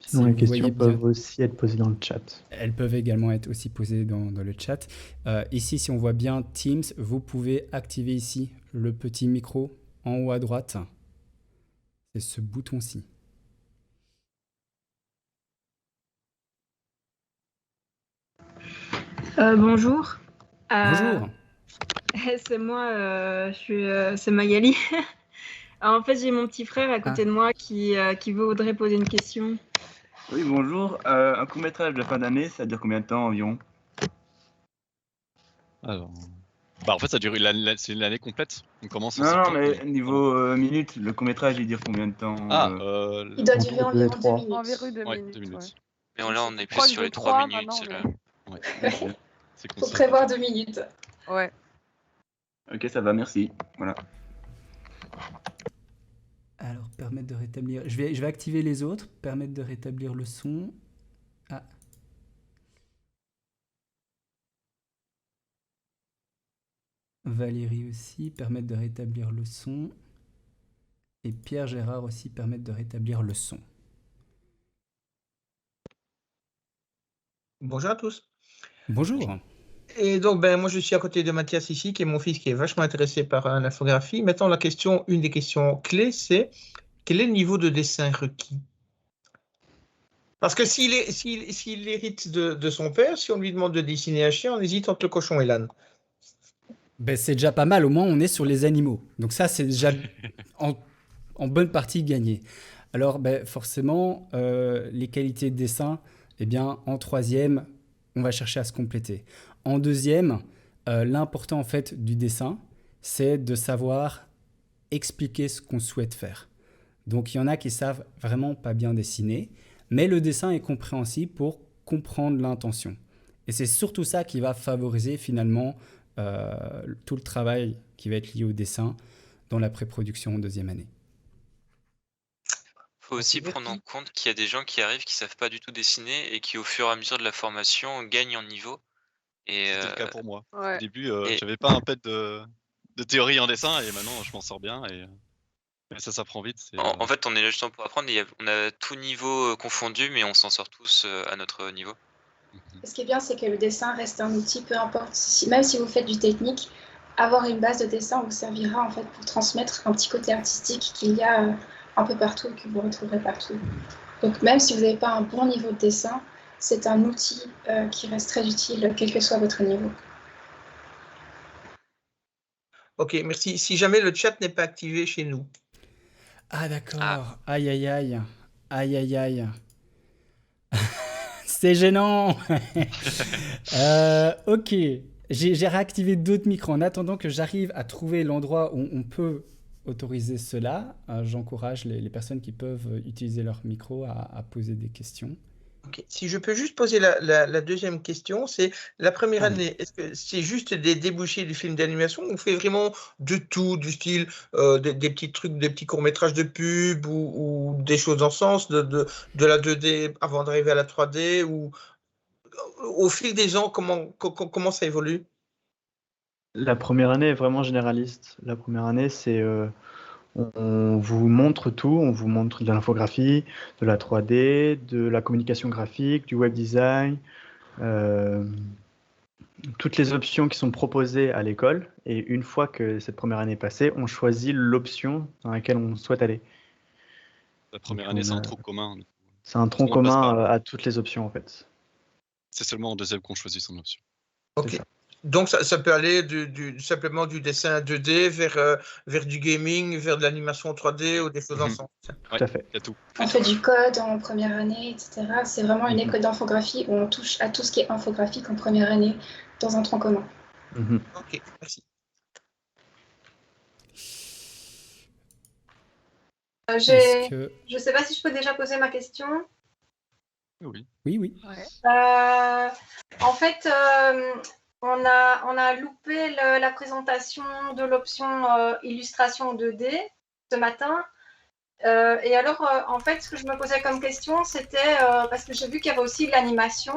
Sinon, si les vous questions voyez bien, peuvent aussi être posées dans le chat. elles peuvent également être aussi posées dans le chat. Ici, si on voit bien Teams, vous pouvez activer ici le petit micro en haut à droite. C'est ce bouton-ci. Bonjour. Bonjour. C'est moi, c'est Magali. Alors, en fait, j'ai mon petit frère à côté de moi qui voudrait poser une question. Oui, bonjour. Un court-métrage de fin d'année, ça dure combien de temps environ? Alors, en fait, ça dure c'est l'année complète. On commence en Non, septembre. mais niveau minutes, le court-métrage, il dure combien de temps? Il doit durer Entre deux et environ 2 trois. minutes. Environ 2 Ouais, minutes. 2 minutes. Ouais. Mais là, on est plus Proche sur de les 3 3 minutes. maintenant, mais- Ouais. C'est Faut concis. prévoir 2 minutes. Ouais. Ok, ça va, merci. Voilà. Alors, permettre de rétablir... Je vais activer les autres. Permettre de rétablir le son. Ah. Valérie aussi, permettre de rétablir le son. Et Pierre Gérard aussi, permettre de rétablir le son. Bonjour à tous. Bonjour. Et donc, moi, je suis à côté de Mathias ici, qui est mon fils, qui est vachement intéressé par l'infographie. Maintenant, une des questions clés, c'est quel est le niveau de dessin requis? Parce que s'il hérite de son père, si on lui demande de dessiner un chien, on hésite entre le cochon et l'âne. C'est déjà pas mal, au moins on est sur les animaux. Donc ça, c'est déjà en bonne partie gagné. Alors forcément, les qualités de dessin, en troisième, on va chercher à se compléter. En deuxième, l'important en fait du dessin, c'est de savoir expliquer ce qu'on souhaite faire. Donc il y en a qui savent vraiment pas bien dessiner, mais le dessin est compréhensible pour comprendre l'intention. Et c'est surtout ça qui va favoriser finalement tout le travail qui va être lié au dessin dans la pré-production en deuxième année. Faut aussi prendre en compte qu'il y a des gens qui arrivent qui savent pas du tout dessiner et qui, au fur et à mesure de la formation, gagnent en niveau. Et C'était le cas pour moi. Ouais. Au début, j'avais pas un pet de théorie en dessin et maintenant je m'en sors bien et ça s'apprend vite. en fait, on est là justement pour apprendre. On a tout niveau confondu, mais on s'en sort tous à notre niveau. Ce qui est bien, c'est que le dessin reste un outil, peu importe. Même si vous faites du technique, avoir une base de dessin vous servira en fait pour transmettre un petit côté artistique qu'il y a un peu partout et que vous retrouverez partout. Donc même si vous n'avez pas un bon niveau de dessin, c'est un outil qui reste très utile, quel que soit votre niveau. Ok, merci. Si jamais le chat n'est pas activé chez nous. Ah d'accord. Aïe aïe aïe. Aïe aïe aïe. C'est gênant. Ok. J'ai réactivé d'autres micros en attendant que j'arrive à trouver l'endroit où on peut autoriser cela. J'encourage les personnes qui peuvent utiliser leur micro à poser des questions. Okay. Si je peux juste poser la deuxième question, c'est la première année, est-ce que c'est juste des débouchés du film d'animation ou on fait vraiment de tout, du style des petits trucs, des petits courts-métrages de pub ou des choses dans ce sens, de la 2D avant d'arriver à la 3D ou au fil des ans, comment ça évolue? La première année est vraiment généraliste. La première année, c'est on vous montre tout, on vous montre de l'infographie, de la 3D, de la communication graphique, du web design, toutes les options qui sont proposées à l'école. Et une fois que cette première année est passée, on choisit l'option dans laquelle on souhaite aller. La première Donc, année, on c'est un a- tronc commun. C'est un tronc On passe commun par- à toutes les options en fait. C'est seulement en deuxième qu'on choisit son option. Ok. ça. Donc, ça peut aller simplement du dessin 2D vers du gaming, vers de l'animation 3D ou des choses Mhm. ensemble. Tout à fait. Il y a tout. On fait du code en première année, etc. C'est vraiment une Mhm. école d'infographie où on touche à tout ce qui est infographique en première année dans un tronc commun. Mhm. Ok, merci. Est-ce que... Je sais pas si je peux déjà poser ma question. Oui. Oui. En fait, on a loupé la présentation de l'option illustration 2D ce matin. Et alors, en fait, ce que je me posais comme question, c'était parce que j'ai vu qu'il y avait aussi de l'animation.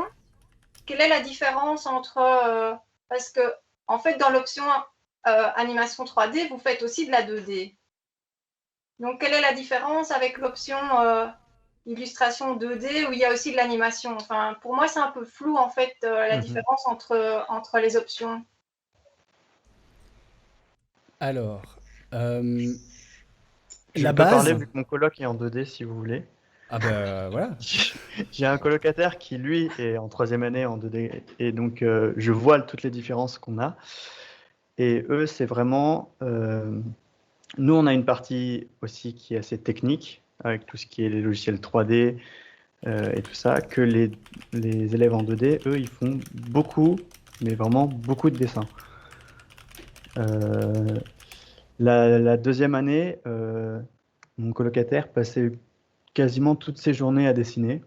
Quelle est la différence entre... parce que, en fait, dans l'option animation 3D, vous faites aussi de la 2D. Donc, quelle est la différence avec l'option illustration 2D où il y a aussi de l'animation? Enfin, pour moi, c'est un peu flou, en fait, la différence entre les options. Alors, Je la peux parler base... vu que mon coloc est en 2D si vous voulez. Ah bah voilà. J'ai un colocataire qui lui est en 3e année en 2D et donc je vois toutes les différences qu'on a. Et eux, c'est vraiment... Nous, on a une partie aussi qui est assez technique avec tout ce qui est les logiciels 3D et tout ça, que les élèves en 2D, eux, ils font beaucoup, mais vraiment beaucoup de dessins. La 2e année, mon colocataire passait quasiment toutes ses journées à dessiner.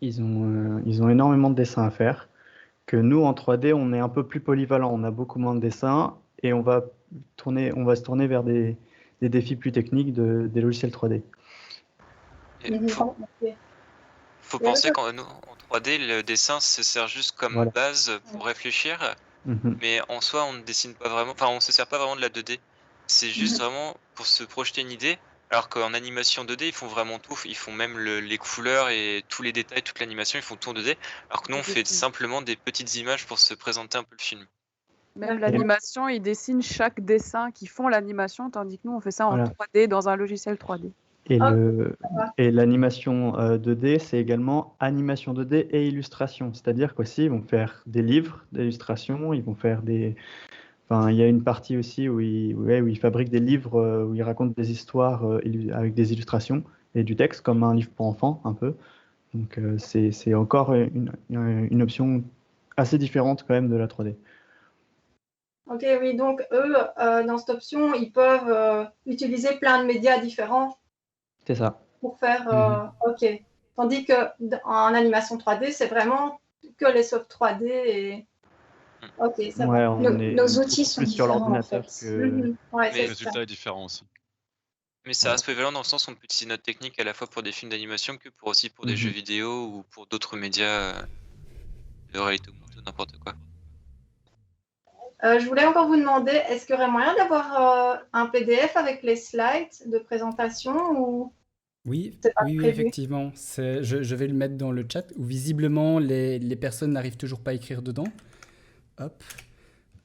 Ils ont énormément de dessins à faire. Que nous, en 3D, on est un peu plus polyvalent. On a beaucoup moins de dessins et on va se tourner vers des défis plus techniques des logiciels 3D. Il faut penser qu'en 3D, le dessin se sert juste comme base pour réfléchir, mais en soi, on ne dessine pas vraiment, enfin, on se sert pas vraiment de la 2D. C'est juste vraiment pour se projeter une idée, alors qu'en animation 2D, ils font vraiment tout. Ils font même les couleurs et tous les détails, toute l'animation, ils font tout en 2D, alors que nous, on fait simplement des petites images pour se présenter un peu le film. Même l'animation, ils dessinent chaque dessin qui font l'animation, tandis que nous, on fait ça en 3D dans un logiciel 3D. Et l'animation 2D, c'est également animation 2D et illustration. C'est-à-dire qu'aussi, ils vont faire des livres d'illustration, ils vont faire des... Enfin, il y a une partie aussi où ils fabriquent des livres, où ils racontent des histoires avec des illustrations et du texte, comme un livre pour enfants, un peu. Donc, c'est encore une option assez différente quand même de la 3D. Ok, oui, donc eux, dans cette option, ils peuvent utiliser plein de médias différents. C'est ça. Pour faire... Ok. Tandis qu'en animation 3D, c'est vraiment que les softs 3D et... Ok, ça va. Nos outils sont plus sur différents, l'ordinateur en fait. que... Ouais, Le résultat est différent aussi. Mais ça reste polyvalent dans le sens où on peut utiliser notre technique à la fois pour des films d'animation que pour des jeux vidéo ou pour d'autres médias de réalité augmentée, n'importe quoi. Je voulais encore vous demander, est-ce qu'il y aurait moyen d'avoir un PDF avec les slides de présentation ou... Oui, effectivement. Je vais le mettre dans le chat où visiblement les personnes n'arrivent toujours pas à écrire dedans. Hop.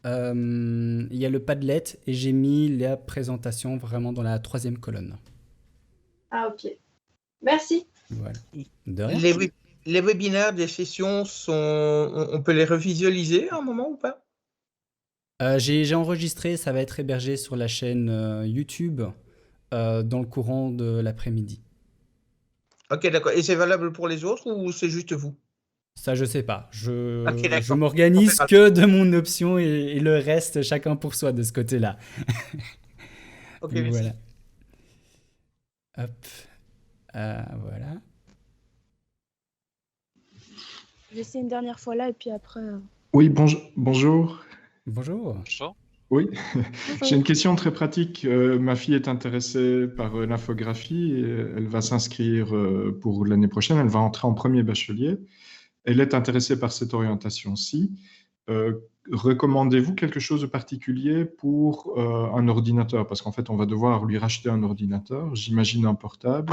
Il y a le Padlet et j'ai mis la présentation vraiment dans la 3e colonne. Ah, ok. Merci. Voilà. De rien. Les webinaires des sessions, on peut les revisualiser à un moment ou pas? J'ai enregistré, ça va être hébergé sur la chaîne YouTube dans le courant de l'après-midi. Ok, d'accord. Et c'est valable pour les autres ou c'est juste vous? Ça, je sais pas. Okay, je m'organise que de mon option et le reste, chacun pour soi de ce côté-là. Ok, donc, merci. voilà. Hop. Voilà. J'essaie une dernière fois là et puis après... Oui, bonjour. Bonjour. Oui, j'ai une question très pratique. Ma fille est intéressée par l'infographie et elle va s'inscrire pour l'année prochaine. Elle va entrer en premier bachelier. Elle est intéressée par cette orientation-ci. Recommandez-vous quelque chose de particulier pour un ordinateur? Parce qu'en fait, on va devoir lui racheter un ordinateur, j'imagine un portable.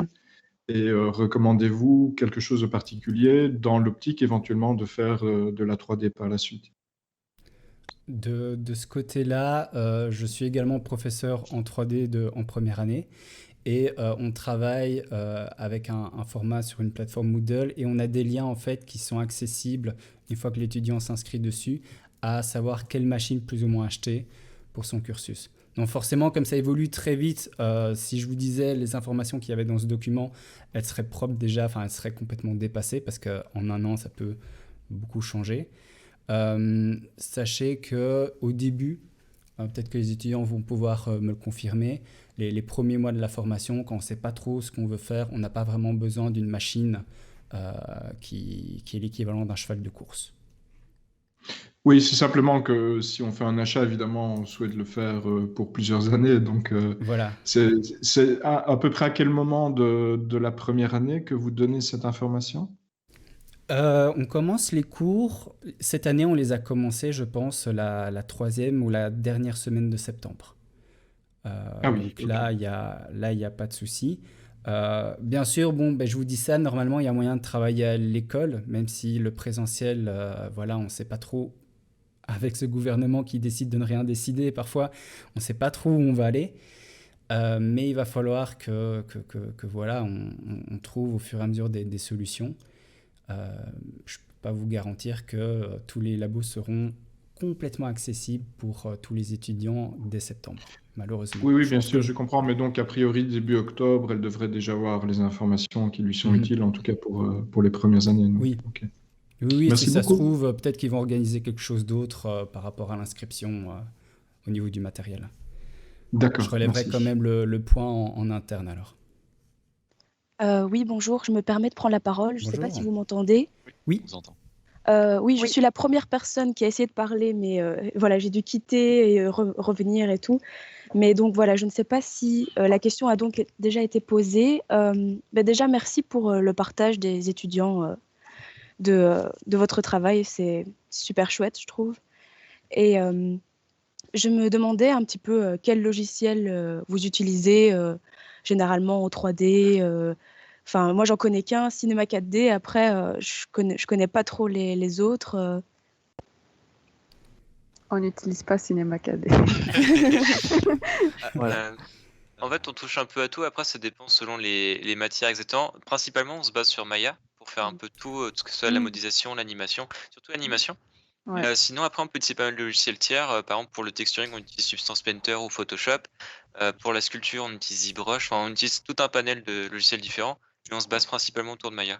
Et recommandez-vous quelque chose de particulier dans l'optique éventuellement de faire de la 3D par la suite? De ce côté-là, je suis également professeur en 3D en première année. Et on travaille avec un format sur une plateforme Moodle et on a des liens en fait qui sont accessibles une fois que l'étudiant s'inscrit dessus à savoir quelle machine plus ou moins acheter pour son cursus. Donc forcément, comme ça évolue très vite, si je vous disais les informations qu'il y avait dans ce document, elles seraient propres déjà, enfin elles seraient complètement dépassées parce qu'en un an, ça peut beaucoup changer. Sachez qu'au début, peut-être que les étudiants vont pouvoir me le confirmer, les premiers mois de la formation, quand on ne sait pas trop ce qu'on veut faire, on n'a pas vraiment besoin d'une machine qui est l'équivalent d'un cheval de course. Oui, c'est simplement que si on fait un achat, évidemment, on souhaite le faire pour plusieurs années. Donc, Voilà. c'est à peu près à quel moment de la première année que vous donnez cette information? On commence les cours. Cette année, on les a commencés, je pense, la troisième ou la dernière semaine de septembre. Ah oui, Donc ok. là, il y a pas de souci. Bien sûr, bon, je vous dis ça, normalement, il y a moyen de travailler à l'école, même si le présentiel, voilà, on ne sait pas trop, avec ce gouvernement qui décide de ne rien décider, parfois, on ne sait pas trop où on va aller. Mais il va falloir que voilà, on trouve au fur et à mesure des solutions. Je ne peux pas vous garantir que tous les labos seront complètement accessibles pour tous les étudiants dès septembre, malheureusement. Oui, oui, Je bien pense sûr, que je comprends. Mais donc, a priori, début octobre, elle devrait déjà avoir les informations qui lui sont Mhm. utiles, en tout cas pour les premières années. Donc, Oui. ok. Oui, si Merci ça se beaucoup. trouve, peut-être qu'ils vont organiser quelque chose d'autre par rapport à l'inscription au niveau du matériel. Je D'accord, relèverai quand merci. même le point en interne alors. Oui, bonjour, je me permets de prendre la parole. Je ne sais pas si Bonjour. vous m'entendez. Oui. On vous entend. Oui, je Oui. suis la première personne qui a essayé de parler, mais voilà, j'ai dû quitter et revenir et tout. Mais donc voilà, je ne sais pas si la question a donc déjà été posée. Déjà, merci pour le partage des étudiants de votre travail. C'est super chouette, je trouve. Et je me demandais un petit peu quel logiciel vous utilisez généralement en 3D. Enfin, moi, j'en connais qu'un, Cinema 4D. Après, je connais pas trop les autres. On n'utilise pas Cinema 4D. Voilà. En fait, on touche un peu à tout. Après, ça dépend selon les matières exactement. Principalement, on se base sur Maya pour faire un peu tout, que ce soit la modélisation, l'animation, surtout l'animation. Ouais. Sinon, après, on peut utiliser pas mal de logiciels tiers. Par exemple, pour le texturing, on utilise Substance Painter ou Photoshop. Pour la sculpture, on utilise ZBrush. Enfin, on utilise tout un panel de logiciels différents. Mais on se base principalement autour de Maya.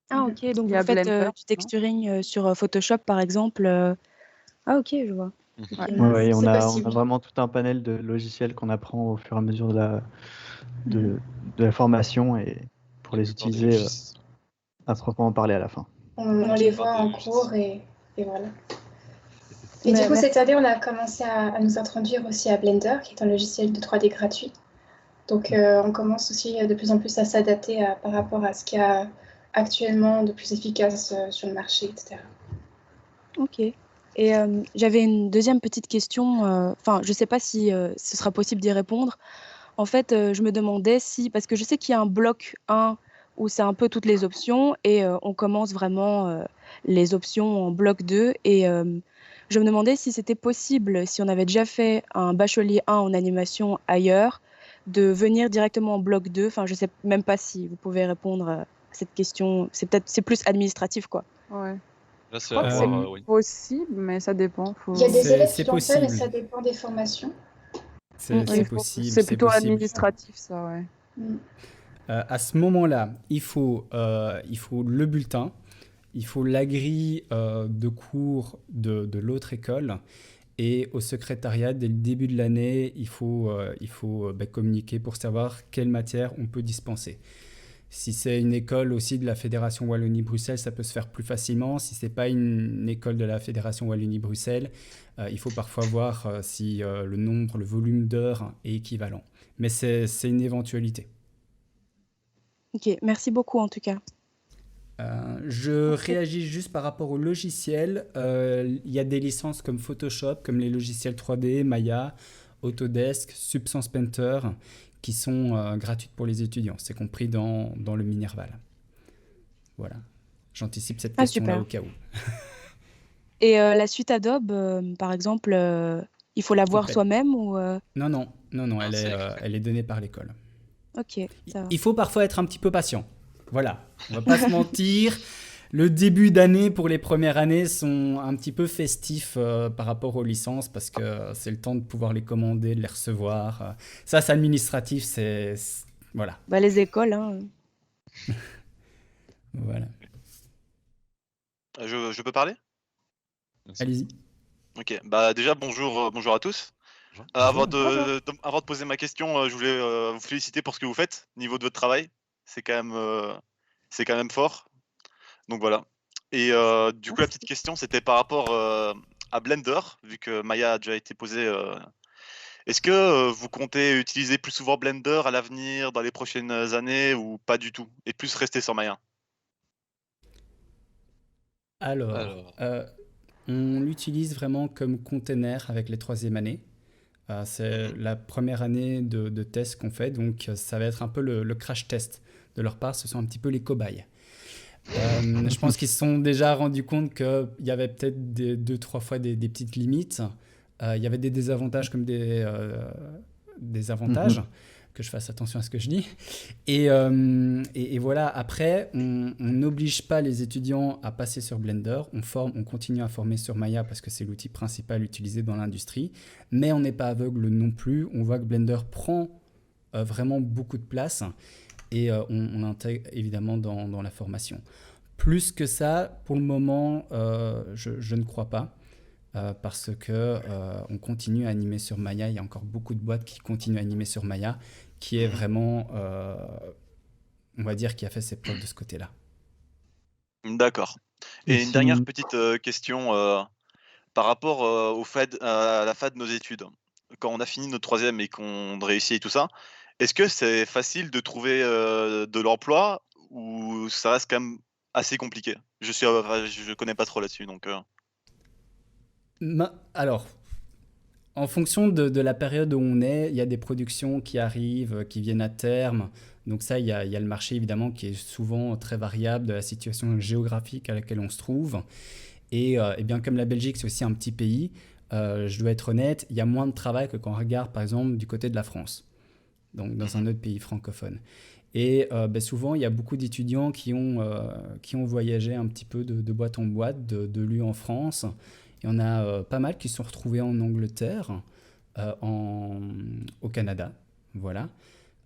Ah, ok. Donc, Il y vous a faites Blender, du non? texturing sur Photoshop, par exemple. Ah, ok, je vois. Mhm. Ok. Ouais. Ouais, on C'est a possible. vraiment tout un panel de logiciels qu'on apprend au fur et à mesure de la formation et pour les La plupart des utiliser logiciels. à proprement parler à la fin. On les voit en cours et voilà. Et Mais du coup, merci. cette année, on a commencé à nous introduire aussi à Blender, qui est un logiciel de 3D gratuit. Donc, on commence aussi de plus en plus à s'adapter par rapport à ce qu'il y a actuellement de plus efficace sur le marché, etc. Ok. Et j'avais une deuxième petite question. Enfin, je ne sais pas si ce sera possible d'y répondre. En fait, je me demandais si, parce que je sais qu'il y a un bloc 1 où c'est un peu toutes les options et on commence vraiment les options en bloc 2. Et je me demandais si c'était possible, si on avait déjà fait un bachelier 1 en animation ailleurs, de venir directement en bloc 2. Enfin, je ne sais même pas si vous pouvez répondre à cette question. C'est plus administratif, quoi. Ouais. Là, Je c'est crois à que c'est voir, oui. possible, mais ça dépend. Il y a des C'est élèves qui l'ont fait, mais possible. ça dépend des formations. C'est Oui. possible, C'est c'est plutôt possible. administratif, ça, ouais. Mm. À ce moment-là, il faut le bulletin, il faut la grille de cours de l'autre école et au secrétariat, dès le début de l'année, il faut communiquer pour savoir quelle matière on peut dispenser. Si c'est une école aussi de la Fédération Wallonie-Bruxelles, ça peut se faire plus facilement. Si ce n'est pas une école de la Fédération Wallonie-Bruxelles, il faut parfois voir si le volume d'heures est équivalent. Mais c'est une éventualité. Ok, merci beaucoup en tout cas. Je réagis juste par rapport au logiciel. Il y a des licences comme Photoshop, comme les logiciels 3D, Maya, Autodesk, Substance Painter, qui sont gratuites pour les étudiants. C'est compris dans le Minerval. Voilà. J'anticipe cette question-là super. au cas où. Et la suite Adobe, par exemple, il faut la voir Complète. soi-même ou Non, Non, elle c'est est donnée par l'école. Ok, ça va. Il faut parfois être un petit peu patient. Voilà, on va pas se mentir. Le début d'année pour les premières années sont un petit peu festifs par rapport aux licences parce que c'est le temps de pouvoir les commander, de les recevoir. Ça, c'est administratif, voilà. Bah, les écoles, hein. Voilà. Je peux parler? Allez-y. Ok, bah déjà bonjour à tous. Avant de poser ma question, je voulais vous féliciter pour ce que vous faites, niveau de votre travail. C'est quand même fort. Donc voilà. Et du coup, la petite question, c'était par rapport à Blender, vu que Maya a déjà été posée. Est-ce que vous comptez utiliser plus souvent Blender à l'avenir, dans les prochaines années, ou pas du tout, et plus rester sur Maya? Alors, on l'utilise vraiment comme container avec les troisième années. C'est la première année de test qu'on fait, donc ça va être un peu le crash test de leur part. Ce sont un petit peu les cobayes. Je pense qu'ils se sont déjà rendus compte qu'il y avait peut-être 2-3 fois des petites limites. Il y avait des désavantages comme des avantages. Que je fasse attention à ce que je dis. Et voilà, après, on n'oblige pas les étudiants à passer sur Blender. On continue à former sur Maya parce que c'est l'outil principal utilisé dans l'industrie. Mais on n'est pas aveugle non plus. On voit que Blender prend vraiment beaucoup de place et on intègre évidemment dans la formation. Plus que ça, pour le moment, je ne crois pas. Parce que on continue à animer sur Maya. Il y a encore beaucoup de boîtes qui continuent à animer sur Maya, qui est vraiment, on va dire, qui a fait ses preuves de ce côté-là. D'accord. Et une dernière petite question par rapport à la fin de nos études. Quand on a fini notre troisième et qu'on réussit et tout ça, est-ce que c'est facile de trouver de l'emploi ou ça reste quand même assez compliqué? Je connais pas trop là-dessus, donc. Alors, en fonction de la période où on est, il y a des productions qui arrivent, qui viennent à terme. Donc ça, il y a le marché évidemment qui est souvent très variable de la situation géographique à laquelle on se trouve. Et bien comme la Belgique, c'est aussi un petit pays, je dois être honnête, il y a moins de travail que quand on regarde par exemple du côté de la France, donc dans un autre pays francophone. Et souvent, il y a beaucoup d'étudiants qui ont voyagé un petit peu de boîte en boîte, de lieu en France. Il y en a pas mal qui se sont retrouvés en Angleterre, au Canada. Voilà.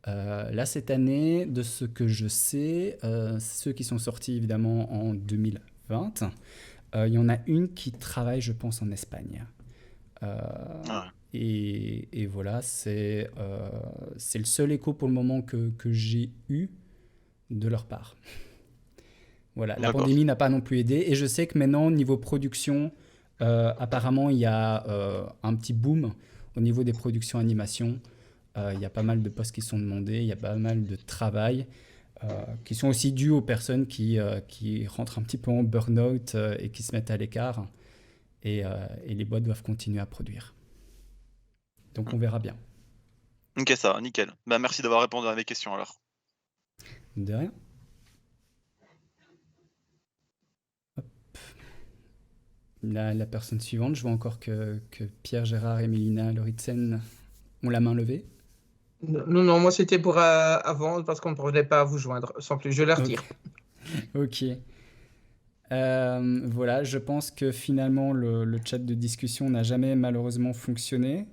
Là, cette année, de ce que je sais, ceux qui sont sortis évidemment en 2020, il y en a une qui travaille, je pense, en Espagne. Et voilà, c'est le seul écho pour le moment que j'ai eu de leur part. Voilà, la pandémie n'a pas non plus aidé. Et je sais que maintenant, niveau production, apparemment, il y a un petit boom au niveau des productions animation. Il y a pas mal de postes qui sont demandés, il y a pas mal de travail qui sont aussi dus aux personnes qui rentrent un petit peu en burn-out et qui se mettent à l'écart. Et les boîtes doivent continuer à produire. Donc on verra bien. Ok, ça va, nickel. Bah, merci d'avoir répondu à mes questions alors. De rien. La personne suivante, je vois encore que Pierre, Gérard et Mélina Lauritsen ont la main levée. Non, moi c'était pour avant parce qu'on ne parvenait pas à vous joindre. Sans plus, je la retire. Ok. Voilà, je pense que finalement le chat de discussion n'a jamais malheureusement fonctionné.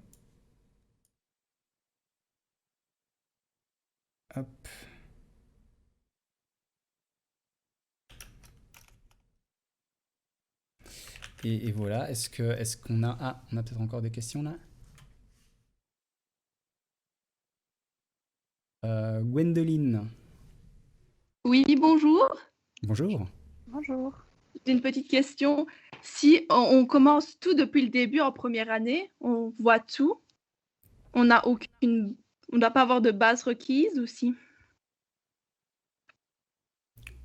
Hop. Et voilà, est-ce qu'on a... Ah, on a peut-être encore des questions là. Gwendoline. Oui, bonjour. Bonjour. Bonjour. J'ai une petite question. Si on commence tout depuis le début en première année, on voit tout, on ne doit pas avoir de base requise ou si?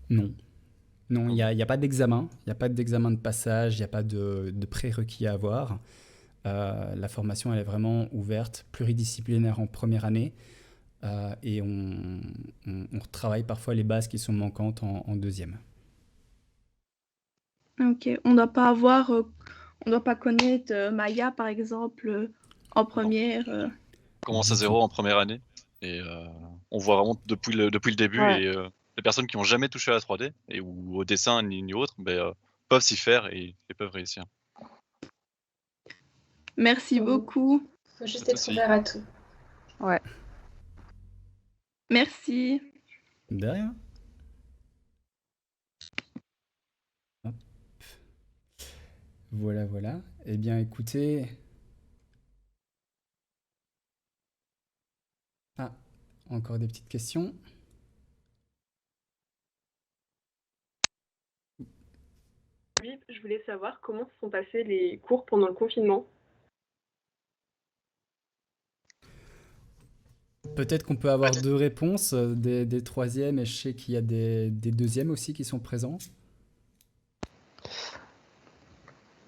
Non. Non, il n'y a pas d'examen. Il n'y a pas d'examen de passage, il n'y a pas de prérequis à avoir. La formation, elle est vraiment ouverte, pluridisciplinaire en première année. Et on retravaille parfois les bases qui sont manquantes en deuxième. Ok, on doit pas connaître Maya par exemple en première. On commence à zéro en première année et on voit vraiment depuis le début Ouais. et les personnes qui ont jamais touché à la 3D et ou au dessin ni autre, peuvent s'y faire et peuvent réussir. Merci beaucoup. Faut juste Pas de être souci. ouvert à tout. Ouais. Merci. De rien. Hop. Voilà, voilà. Eh bien, écoutez. Ah, encore des petites questions. Oui, je voulais savoir comment se sont passés les cours pendant le confinement. Peut-être qu'on peut avoir deux réponses, des troisièmes, et je sais qu'il y a des deuxièmes aussi qui sont présents.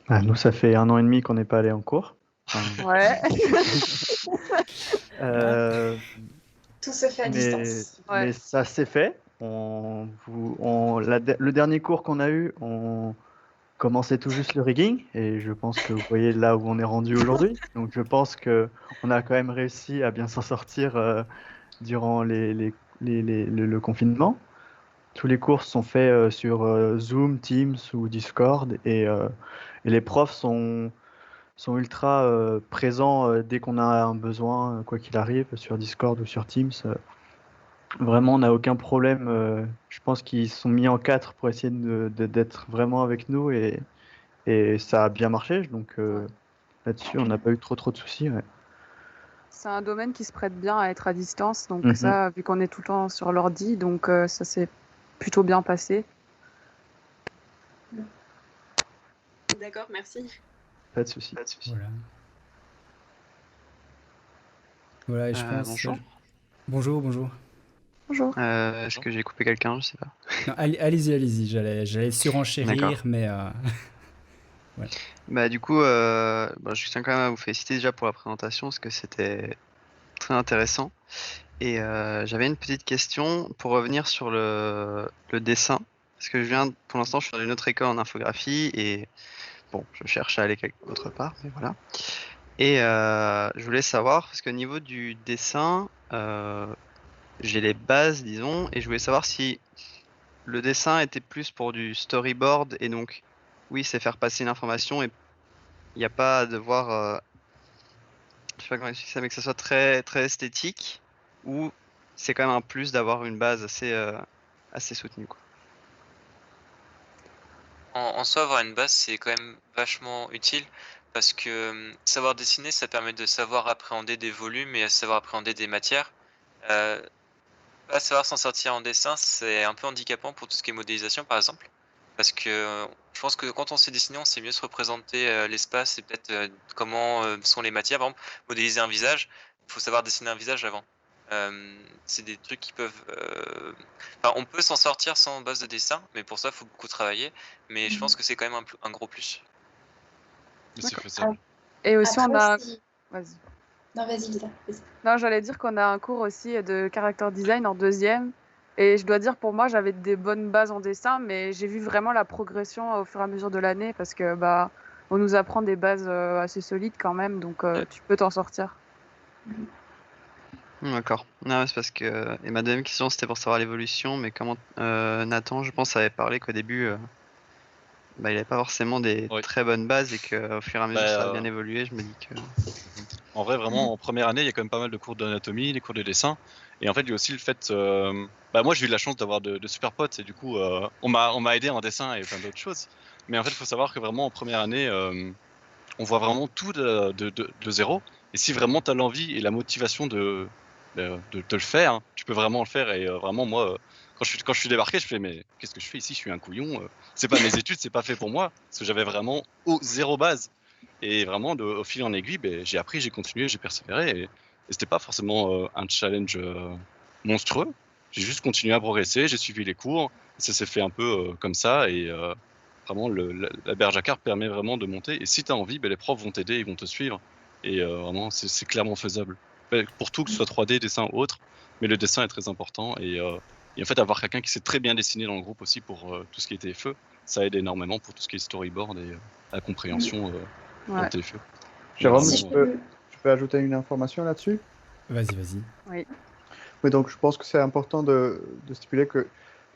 Nous, ça fait 1 an et demi qu'on n'est pas allé en cours. Ouais. Tout se fait à distance. Mais ça s'est fait. Le dernier cours qu'on a eu, on commençait tout juste le rigging, et je pense que vous voyez là où on est rendu aujourd'hui. Donc je pense qu'on a quand même réussi à bien s'en sortir durant le confinement. Tous les cours sont faits sur Zoom, Teams ou Discord, et les profs sont ultra présents dès qu'on a un besoin, quoi qu'il arrive, sur Discord ou sur Teams. Vraiment, on n'a aucun problème. Je pense qu'ils sont mis en 4 pour essayer d'être vraiment avec nous, et ça a bien marché. Donc là-dessus, on n'a pas eu trop de soucis. Ouais. C'est un domaine qui se prête bien à être à distance, donc Mhm. ça, vu qu'on est tout le temps sur l'ordi, donc ça s'est plutôt bien passé. D'accord, merci. Pas de soucis. Voilà. Voilà, et je pense. Bonjour. Bonjour, bonjour. Bonjour. Est-ce que j'ai coupé quelqu'un? Je sais pas. Non, allez-y. J'allais surenchérir, D'accord. mais ouais. Bah, du coup, je tiens quand même à vous féliciter déjà pour la présentation parce que c'était très intéressant. Et j'avais une petite question pour revenir sur le dessin. Parce que pour l'instant, je suis dans une autre école en infographie et bon, je cherche à aller autre part, mais voilà. Et je voulais savoir, parce qu'au niveau du dessin, j'ai les bases, disons, et je voulais savoir si le dessin était plus pour du storyboard, et donc, oui, c'est faire passer une information, et il n'y a pas à devoir, je sais pas comment expliquer ça, mais que ce soit très, très esthétique, ou c'est quand même un plus d'avoir une base assez soutenue, quoi. En soi, avoir une base, c'est quand même vachement utile parce que savoir dessiner, ça permet de savoir appréhender des volumes et savoir appréhender des matières. Pas savoir s'en sortir en dessin, c'est un peu handicapant pour tout ce qui est modélisation, par exemple. Parce que je pense que quand on sait dessiner, on sait mieux se représenter l'espace et peut-être comment sont les matières. Par exemple, modéliser un visage, il faut savoir dessiner un visage avant. C'est des trucs qui peuvent... Enfin, on peut s'en sortir sans base de dessin, mais pour ça, il faut beaucoup travailler. Mais je pense que c'est quand même un gros plus. C'est faisable. Et aussi, on a. Vas-y. Non, vas-y, Lisa. Non, j'allais dire qu'on a un cours aussi de character design en deuxième. Et je dois dire, pour moi, j'avais des bonnes bases en dessin, mais j'ai vu vraiment la progression au fur et à mesure de l'année parce que on nous apprend des bases assez solides quand même, donc tu peux t'en sortir. D'accord. Non, c'est parce que... Et ma deuxième question, c'était pour savoir l'évolution, mais comment Nathan, je pense, avait parlé qu'au début, il n'avait pas forcément des très bonnes bases et qu'au fur et à mesure, ça a bien évolué. Je me dis que... En vrai, vraiment, en première année, il y a quand même pas mal de cours d'anatomie, des cours de dessin. Et en fait, il y a aussi le fait... moi, j'ai eu la chance d'avoir de super potes et du coup, on m'a aidé en dessin et plein d'autres choses. Mais en fait, il faut savoir que vraiment, en première année, on voit vraiment tout de zéro. Et si vraiment tu as l'envie et la motivation de le faire, hein, tu peux vraiment le faire. Et vraiment, moi, quand je suis débarqué, je fais mais qu'est-ce que je fais ici? Je suis un couillon. C'est pas mes études, c'est pas fait pour moi. Parce que j'avais vraiment zéro base. Et vraiment, au fil en aiguille, j'ai appris, j'ai continué, j'ai persévéré. Et c'était pas forcément un challenge monstrueux. J'ai juste continué à progresser, j'ai suivi les cours. Ça s'est fait un peu comme ça. Et vraiment, la berge à cartes permet vraiment de monter. Et si tu as envie, les profs vont t'aider, ils vont te suivre. Et vraiment, c'est clairement faisable. Pour tout, que ce soit 3D, dessin ou autre. Mais le dessin est très important. Et en fait, avoir quelqu'un qui sait très bien dessiner dans le groupe aussi pour tout ce qui est TFE, ça aide énormément pour tout ce qui est storyboard et la compréhension en TFE. Jérôme, tu peux ajouter une information là-dessus? Vas-y. Oui. Oui, donc je pense que c'est important de stipuler que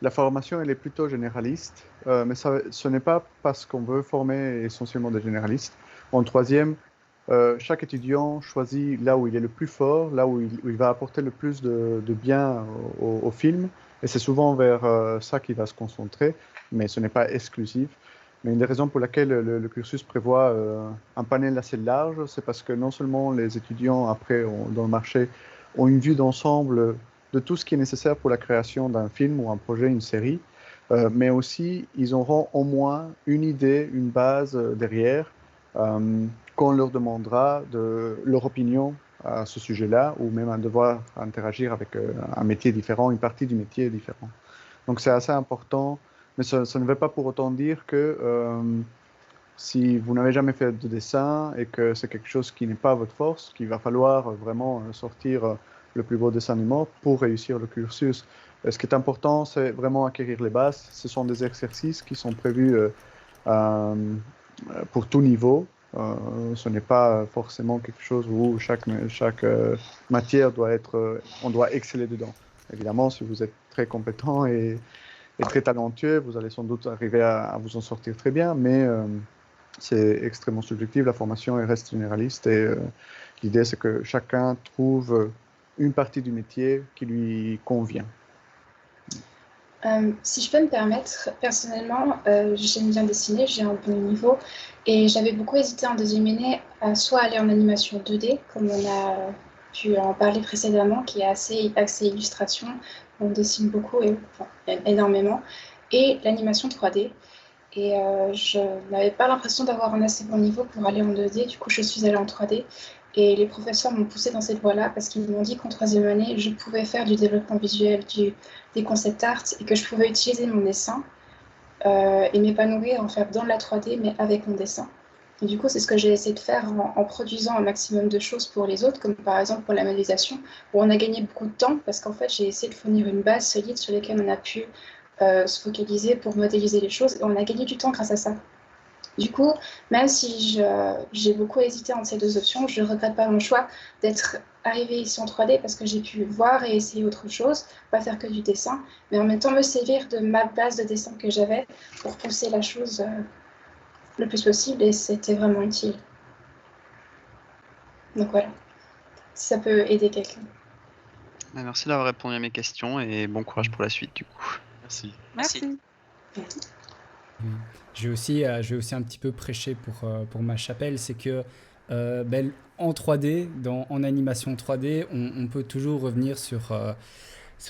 la formation, elle est plutôt généraliste, mais ce n'est pas parce qu'on veut former essentiellement des généralistes. En troisième, chaque étudiant choisit là où il est le plus fort, là où il va apporter le plus de bien au film, et c'est souvent vers ça qu'il va se concentrer, mais ce n'est pas exclusif. Mais une des raisons pour laquelle le cursus prévoit un panel assez large, c'est parce que non seulement les étudiants, après, dans le marché, ont une vue d'ensemble de tout ce qui est nécessaire pour la création d'un film ou un projet, une série, mais aussi ils auront au moins une idée, une base derrière, qu'on leur demandera de leur opinion à ce sujet-là, ou même un devoir interagir avec un métier différent, une partie du métier différent. Donc c'est assez important, mais ça ne veut pas pour autant dire que si vous n'avez jamais fait de dessin et que c'est quelque chose qui n'est pas votre force, qu'il va falloir vraiment sortir le plus beau dessin du monde pour réussir le cursus. Ce qui est important, c'est vraiment acquérir les bases. Ce sont des exercices qui sont prévus pour tout niveau. Ce n'est pas forcément quelque chose où chaque matière doit être, on doit exceller dedans. Évidemment, si vous êtes très compétent et très talentueux, vous allez sans doute arriver à vous en sortir très bien, mais c'est extrêmement subjectif. La formation reste généraliste et l'idée, c'est que chacun trouve une partie du métier qui lui convient. Si je peux me permettre, personnellement, j'aime bien dessiner, j'ai un bon niveau et j'avais beaucoup hésité en deuxième année à soit aller en animation 2D, comme on a pu en parler précédemment, qui est assez axé illustration, on dessine beaucoup et énormément, et l'animation 3D. Et je n'avais pas l'impression d'avoir un assez bon niveau pour aller en 2D, du coup je suis allée en 3D. Et les professeurs m'ont poussée dans cette voie-là parce qu'ils m'ont dit qu'en troisième année, je pouvais faire du développement visuel, des concept art et que je pouvais utiliser mon dessin et m'épanouir en faire dans de la 3D, mais avec mon dessin. Et du coup, c'est ce que j'ai essayé de faire en produisant un maximum de choses pour les autres, comme par exemple pour la modélisation, où on a gagné beaucoup de temps parce qu'en fait, j'ai essayé de fournir une base solide sur laquelle on a pu se focaliser pour modéliser les choses et on a gagné du temps grâce à ça. Du coup, même si j'ai beaucoup hésité entre ces deux options, je ne regrette pas mon choix d'être arrivée ici en 3D parce que j'ai pu voir et essayer autre chose, pas faire que du dessin, mais en même temps me servir de ma base de dessin que j'avais pour pousser la chose le plus possible et c'était vraiment utile. Donc voilà, si ça peut aider quelqu'un. Merci d'avoir répondu à mes questions et bon courage pour la suite du coup. Merci. Merci. Je vais aussi un petit peu prêcher pour ma chapelle, c'est que en 3D, en animation 3D, on peut toujours revenir sur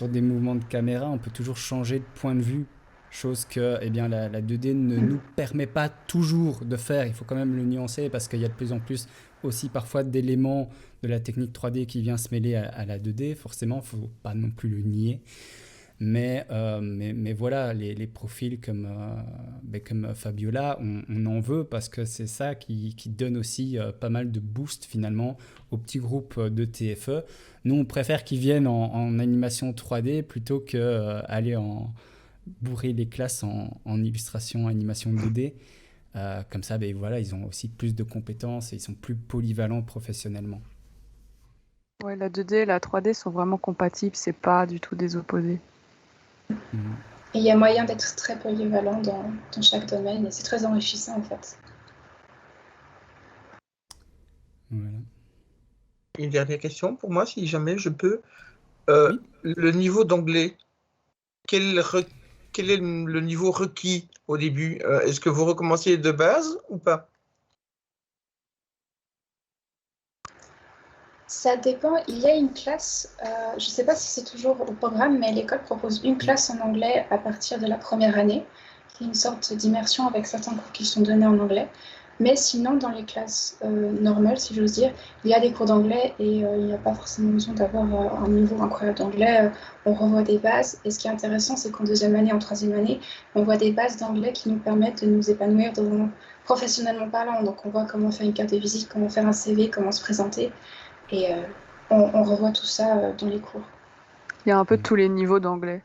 des mouvements de caméra, on peut toujours changer de point de vue, chose que la 2D ne nous permet pas toujours de faire. Il faut quand même le nuancer parce qu'il y a de plus en plus aussi parfois d'éléments de la technique 3D qui vient se mêler à la 2D, forcément, il ne faut pas non plus le nier. Mais voilà, les profils comme Fabiola, on en veut parce que c'est ça qui donne aussi pas mal de boost finalement aux petits groupes de TFE. Nous, on préfère qu'ils viennent en animation 3D plutôt qu'aller bourrer les classes en illustration, animation 2D. Comme ça, voilà, ils ont aussi plus de compétences et ils sont plus polyvalents professionnellement. Ouais, la 2D et la 3D sont vraiment compatibles, c'est pas du tout des opposés. Et il y a moyen d'être très polyvalent dans chaque domaine et c'est très enrichissant en fait. Voilà. Une dernière question pour moi, si jamais je peux. Oui. Le niveau d'anglais, quel est le niveau requis au début? Est-ce que vous recommencez de base ou pas? Ça dépend. Il y a une classe, je ne sais pas si c'est toujours au programme, mais l'école propose une classe en anglais à partir de la première année, qui est une sorte d'immersion avec certains cours qui sont donnés en anglais. Mais sinon, dans les classes normales, si j'ose dire, il y a des cours d'anglais et il n'y a pas forcément besoin d'avoir un niveau incroyable d'anglais. On revoit des bases. Et ce qui est intéressant, c'est qu'en deuxième année, en troisième année, on voit des bases d'anglais qui nous permettent de nous épanouir professionnellement parlant. Donc, on voit comment faire une carte de visite, comment faire un CV, comment se présenter. Et on revoit tout ça dans les cours. Il y a un peu de tous les niveaux d'anglais.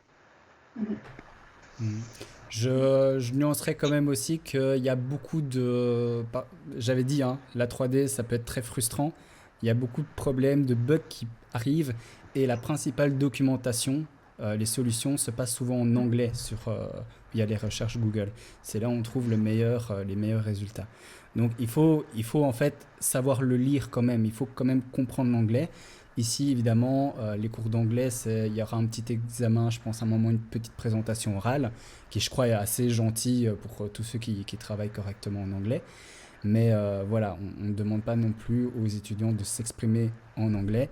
Je nuancerais quand même aussi qu'il y a beaucoup de... J'avais dit, la 3D, ça peut être très frustrant. Il y a beaucoup de problèmes, de bugs qui arrivent et la principale documentation, les solutions se passent souvent en anglais via les recherches Google. C'est là où on trouve les meilleurs résultats. Donc il faut en fait savoir le lire quand même, il faut quand même comprendre l'anglais. Ici, évidemment, les cours d'anglais, il y aura un petit examen, je pense à un moment, une petite présentation orale, qui je crois est assez gentille pour tous ceux qui travaillent correctement en anglais. Mais voilà, on ne demande pas non plus aux étudiants de s'exprimer en anglais.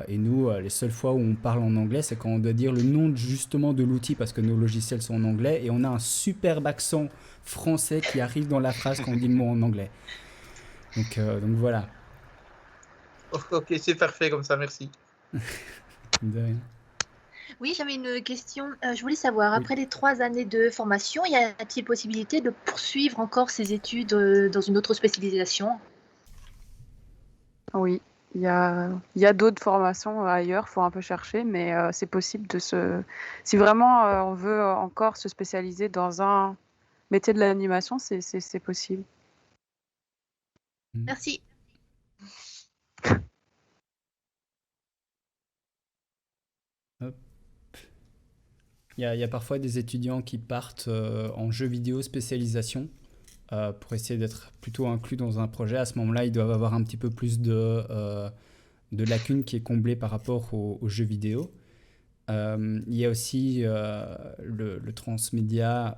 Et nous, les seules fois où on parle en anglais, c'est quand on doit dire le nom justement de l'outil, parce que nos logiciels sont en anglais, et on a un superbe accent français qui arrive dans la phrase quand on dit le mot en anglais. Donc voilà. Ok, c'est parfait comme ça, merci. De rien. Oui, j'avais une question. Je voulais savoir, après les 3 années de formation, y a-t-il possibilité de poursuivre encore ces études dans une autre spécialisation? Oui, il y a d'autres formations ailleurs, il faut un peu chercher, mais c'est possible si vraiment on veut encore se spécialiser dans un métier de l'animation, c'est possible. Merci. Il y a parfois des étudiants qui partent en jeux vidéo spécialisation pour essayer d'être plutôt inclus dans un projet. À ce moment-là, ils doivent avoir un petit peu plus de lacunes qui est comblée par rapport aux jeux vidéo. Il y a aussi le transmédia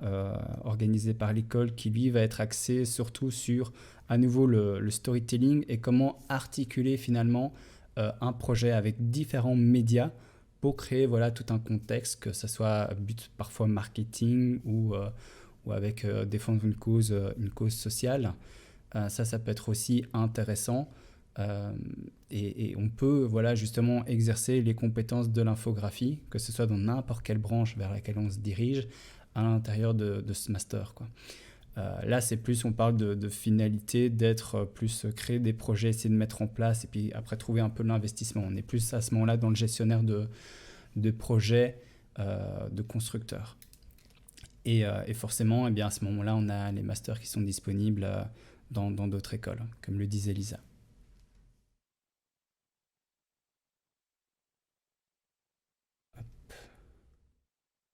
organisé par l'école qui, lui, va être axé surtout sur, à nouveau, le storytelling et comment articuler finalement un projet avec différents médias pour créer tout un contexte, que ce soit à but parfois marketing ou avec défendre une cause sociale. Ça peut être aussi intéressant. Et on peut justement exercer les compétences de l'infographie, que ce soit dans n'importe quelle branche vers laquelle on se dirige, à l'intérieur de ce master, quoi. Là, c'est plus, on parle de finalité, d'être plus créer des projets, essayer de mettre en place, et puis après trouver un peu l'investissement. On est plus à ce moment-là dans le gestionnaire de projets de constructeurs. Et forcément, eh bien, à ce moment-là, on a les masters qui sont disponibles dans d'autres écoles, comme le disait Lisa.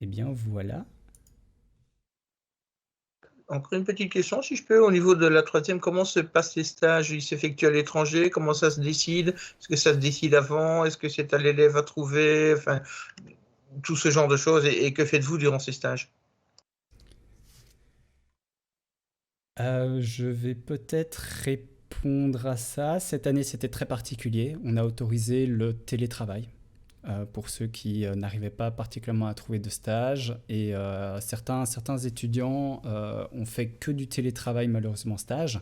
Eh bien, voilà. Encore une petite question, si je peux, au niveau de la 3e, comment se passent les stages? Ils s'effectuent à l'étranger? Comment ça se décide? Est-ce que ça se décide avant? Est-ce que c'est à l'élève à trouver? Enfin, tout ce genre de choses. Et que faites-vous durant ces stages? Je vais peut-être répondre à ça. Cette année, c'était très particulier. On a autorisé le télétravail pour ceux qui n'arrivaient pas particulièrement à trouver de stage. Et certains étudiants ont fait que du télétravail, malheureusement, stage.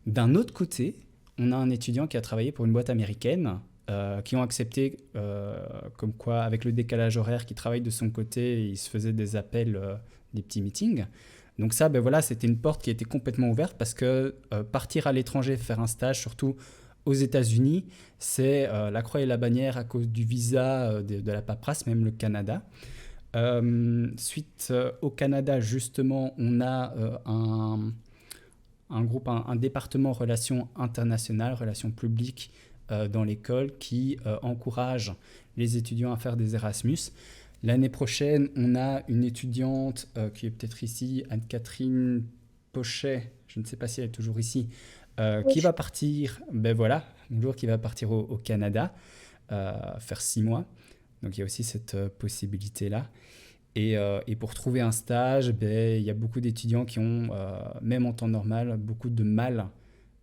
D'un autre côté, on a un étudiant qui a travaillé pour une boîte américaine qui ont accepté, comme quoi, avec le décalage horaire, qui travaille de son côté, il se faisait des appels, des petits meetings. Donc ça, c'était une porte qui était complètement ouverte parce que partir à l'étranger, faire un stage, surtout aux États-Unis, c'est la croix et la bannière à cause du visa, de la paperasse, même le Canada. Suite au Canada, justement, on a un groupe, un département relations internationales, relations publiques dans l'école qui encourage les étudiants à faire des Erasmus. L'année prochaine, on a une étudiante qui est peut-être ici, Anne-Catherine Pochet, je ne sais pas si elle est toujours ici, qui va partir, qui va partir au Canada, faire 6 mois. Donc il y a aussi cette possibilité-là. Et pour trouver un stage, il y a beaucoup d'étudiants qui ont, même en temps normal, beaucoup de mal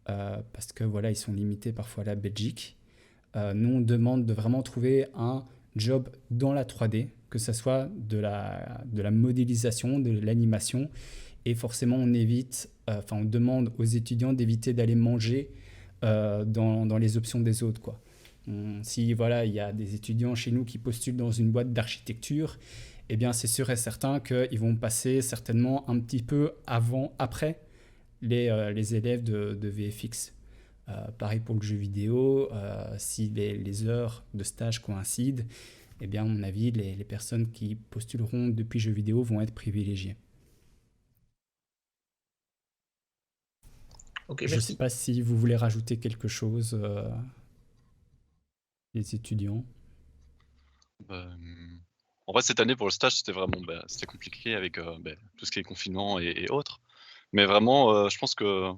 parce que ils sont limités parfois à la Belgique. Nous, on demande de vraiment trouver un job dans la 3D, que ce soit de la modélisation, de l'animation. Et forcément, on demande aux étudiants d'éviter d'aller manger dans les options des autres, quoi. Si il y a des étudiants chez nous qui postulent dans une boîte d'architecture, eh bien c'est sûr et certain qu'ils vont passer certainement un petit peu après les élèves de VFX. Pareil pour le jeu vidéo, si les heures de stage coïncident, eh bien à mon avis, les personnes qui postuleront depuis jeu vidéo vont être privilégiées. Okay, je ne sais pas si vous voulez rajouter quelque chose, les étudiants. En vrai, cette année, pour le stage, c'était vraiment c'était compliqué avec tout ce qui est confinement et autres. Mais vraiment, je pense que,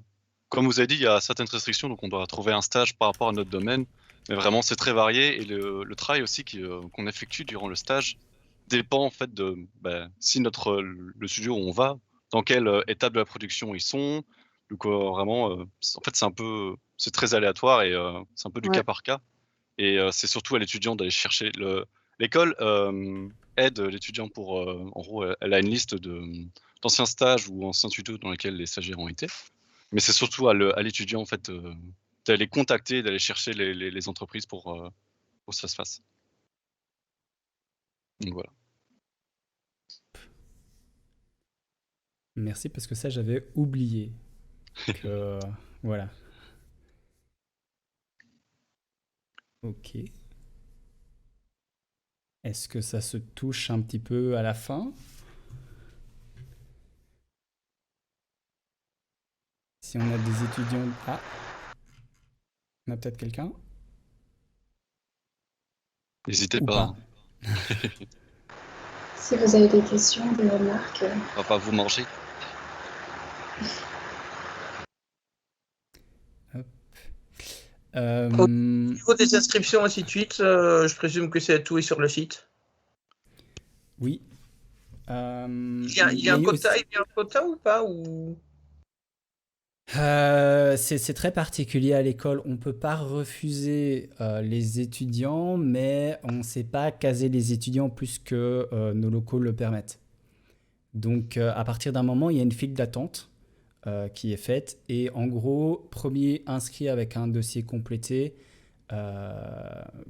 comme vous avez dit, il y a certaines restrictions, donc on doit trouver un stage par rapport à notre domaine. Mais vraiment, c'est très varié et le travail aussi qu'on effectue durant le stage dépend en fait de si le studio où on va, dans quelle étape de la production ils sont. Donc vraiment, en fait, c'est très aléatoire et c'est un peu du cas Ouais. par cas. Et c'est surtout à l'étudiant d'aller chercher l'école aide l'étudiant pour en gros, elle a une liste d'anciens stages ou anciens tutos dans lesquels les stagiaires ont été. Mais c'est surtout à l'étudiant en fait d'aller contacter, d'aller chercher les entreprises pour que ça se fasse. Donc voilà. Merci parce que ça, j'avais oublié que voilà. Ok. Est-ce que ça se touche un petit peu à la fin? Si on a des étudiants... Ah, on a peut-être quelqu'un? N'hésitez Ou pas. pas. Si vous avez des questions, des remarques, On va pas vous manger. Au niveau des inscriptions, ainsi de suite, je présume que tout est sur le site. Oui. Il y a un quota ou pas ou... C'est très particulier à l'école. On ne peut pas refuser les étudiants, mais on ne sait pas caser les étudiants plus que nos locaux le permettent. Donc, à partir d'un moment, il y a une file d'attente qui est faite. Et en gros, premier inscrit avec un dossier complété,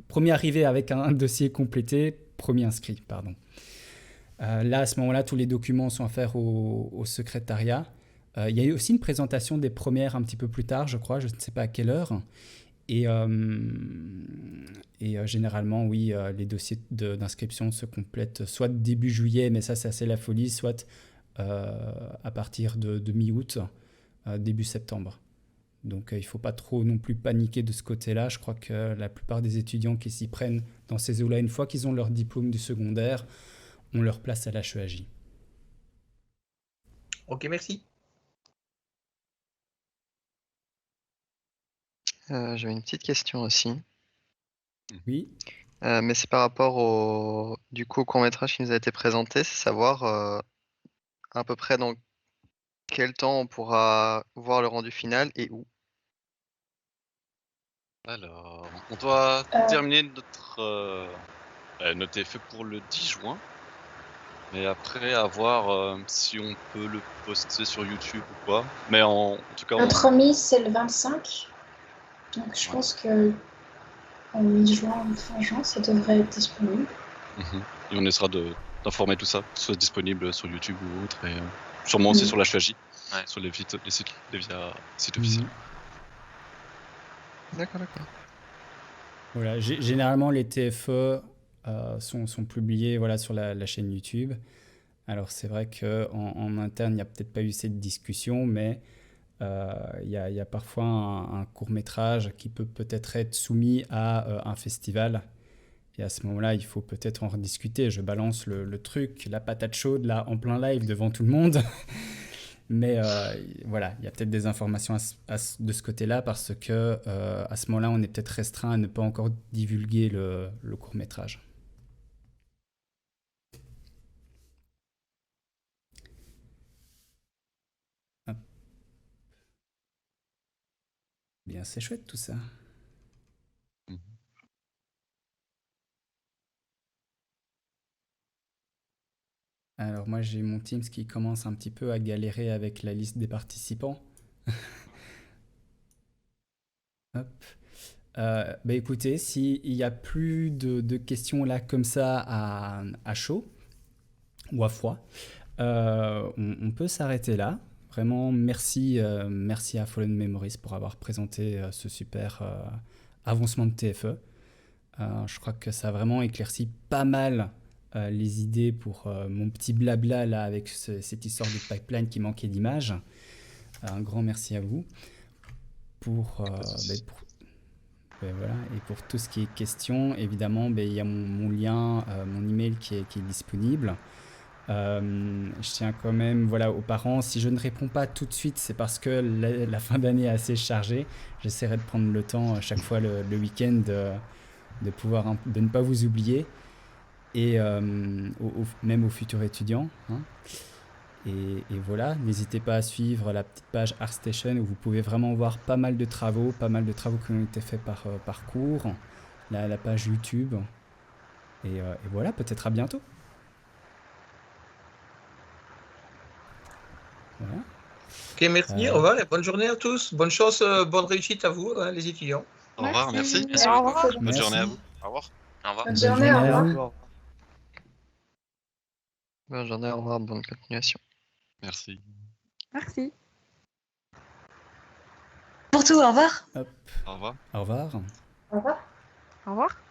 premier arrivé avec un dossier complété, premier inscrit, pardon. Là, à ce moment-là, tous les documents sont à faire au secrétariat. Il y a eu aussi une présentation des premières un petit peu plus tard, je crois, je ne sais pas à quelle heure. Et généralement, oui, les dossiers d'inscription se complètent soit début juillet, mais ça c'est assez la folie, soit à partir de mi-août, début septembre. Donc il ne faut pas trop non plus paniquer de ce côté-là. Je crois que la plupart des étudiants qui s'y prennent dans ces eaux-là, une fois qu'ils ont leur diplôme du secondaire, on leur place à l'HEAJ. Ok, merci. J'avais une petite question aussi. Oui. Mais c'est par rapport au court-métrage qui nous a été présenté, c'est savoir à peu près dans quel temps on pourra voir le rendu final et où. Alors, on doit terminer notre TFE pour le 10 juin. Mais après, à voir si on peut le poster sur YouTube ou quoi. Mais en tout cas... Notre remise, c'est le 25. Donc je pense que en mi-juin ou fin juin, ça devrait être disponible. Et on essaiera d'informer tout ça, que ce soit disponible sur YouTube ou autre, et sûrement aussi sur la HEAJ, sur les sites officiels. D'accord. Voilà, généralement, les TFE sont publiés sur la chaîne YouTube. Alors, c'est vrai qu'en interne, il n'y a peut-être pas eu cette discussion, mais il y a parfois un court-métrage qui peut-être être soumis à un festival. Et à ce moment-là, il faut peut-être en rediscuter. Je balance le truc, la patate chaude, là, en plein live devant tout le monde. Mais voilà, il y a peut-être des informations de ce côté-là parce que à ce moment-là, on est peut-être restreint à ne pas encore divulguer le court-métrage. Hop. Bien, c'est chouette tout ça. Alors moi, j'ai mon Teams qui commence un petit peu à galérer avec la liste des participants. Hop. Écoutez, s'il n'y a plus de questions là comme ça à chaud ou à froid, on peut s'arrêter là. Vraiment, merci à Fallen Memories pour avoir présenté ce super avancement de TFE. Je crois que ça a vraiment éclairci pas mal les idées pour mon petit blabla là avec cette histoire de pipeline qui manquait d'image. Un grand merci à vous pour Voilà. Et pour tout ce qui est questions, évidemment, il y a mon lien, mon email qui est disponible. Je tiens quand même aux parents, si je ne réponds pas tout de suite, c'est parce que la fin d'année est assez chargée. J'essaierai de prendre le temps à chaque fois le week-end de pouvoir de ne pas vous oublier, et même aux futurs étudiants, hein. Et voilà, n'hésitez pas à suivre la petite page ArtStation où vous pouvez vraiment voir pas mal de travaux qui ont été faits par cours, la page YouTube. Et voilà, peut-être à bientôt. Voilà. Ok, merci, au revoir et bonne journée à tous. Bonne chance, bonne réussite à vous, hein, les étudiants. Au revoir, merci. Merci Au beaucoup. revoir. Bonne journée à Merci. vous. Au revoir. Au revoir. Bonne Bonne journée, au journée à revoir. vous. Bonne journée, au revoir, bonne continuation. Merci. Merci. Pour tout, au revoir. Hop. Au revoir. Au revoir. Au revoir. Au revoir.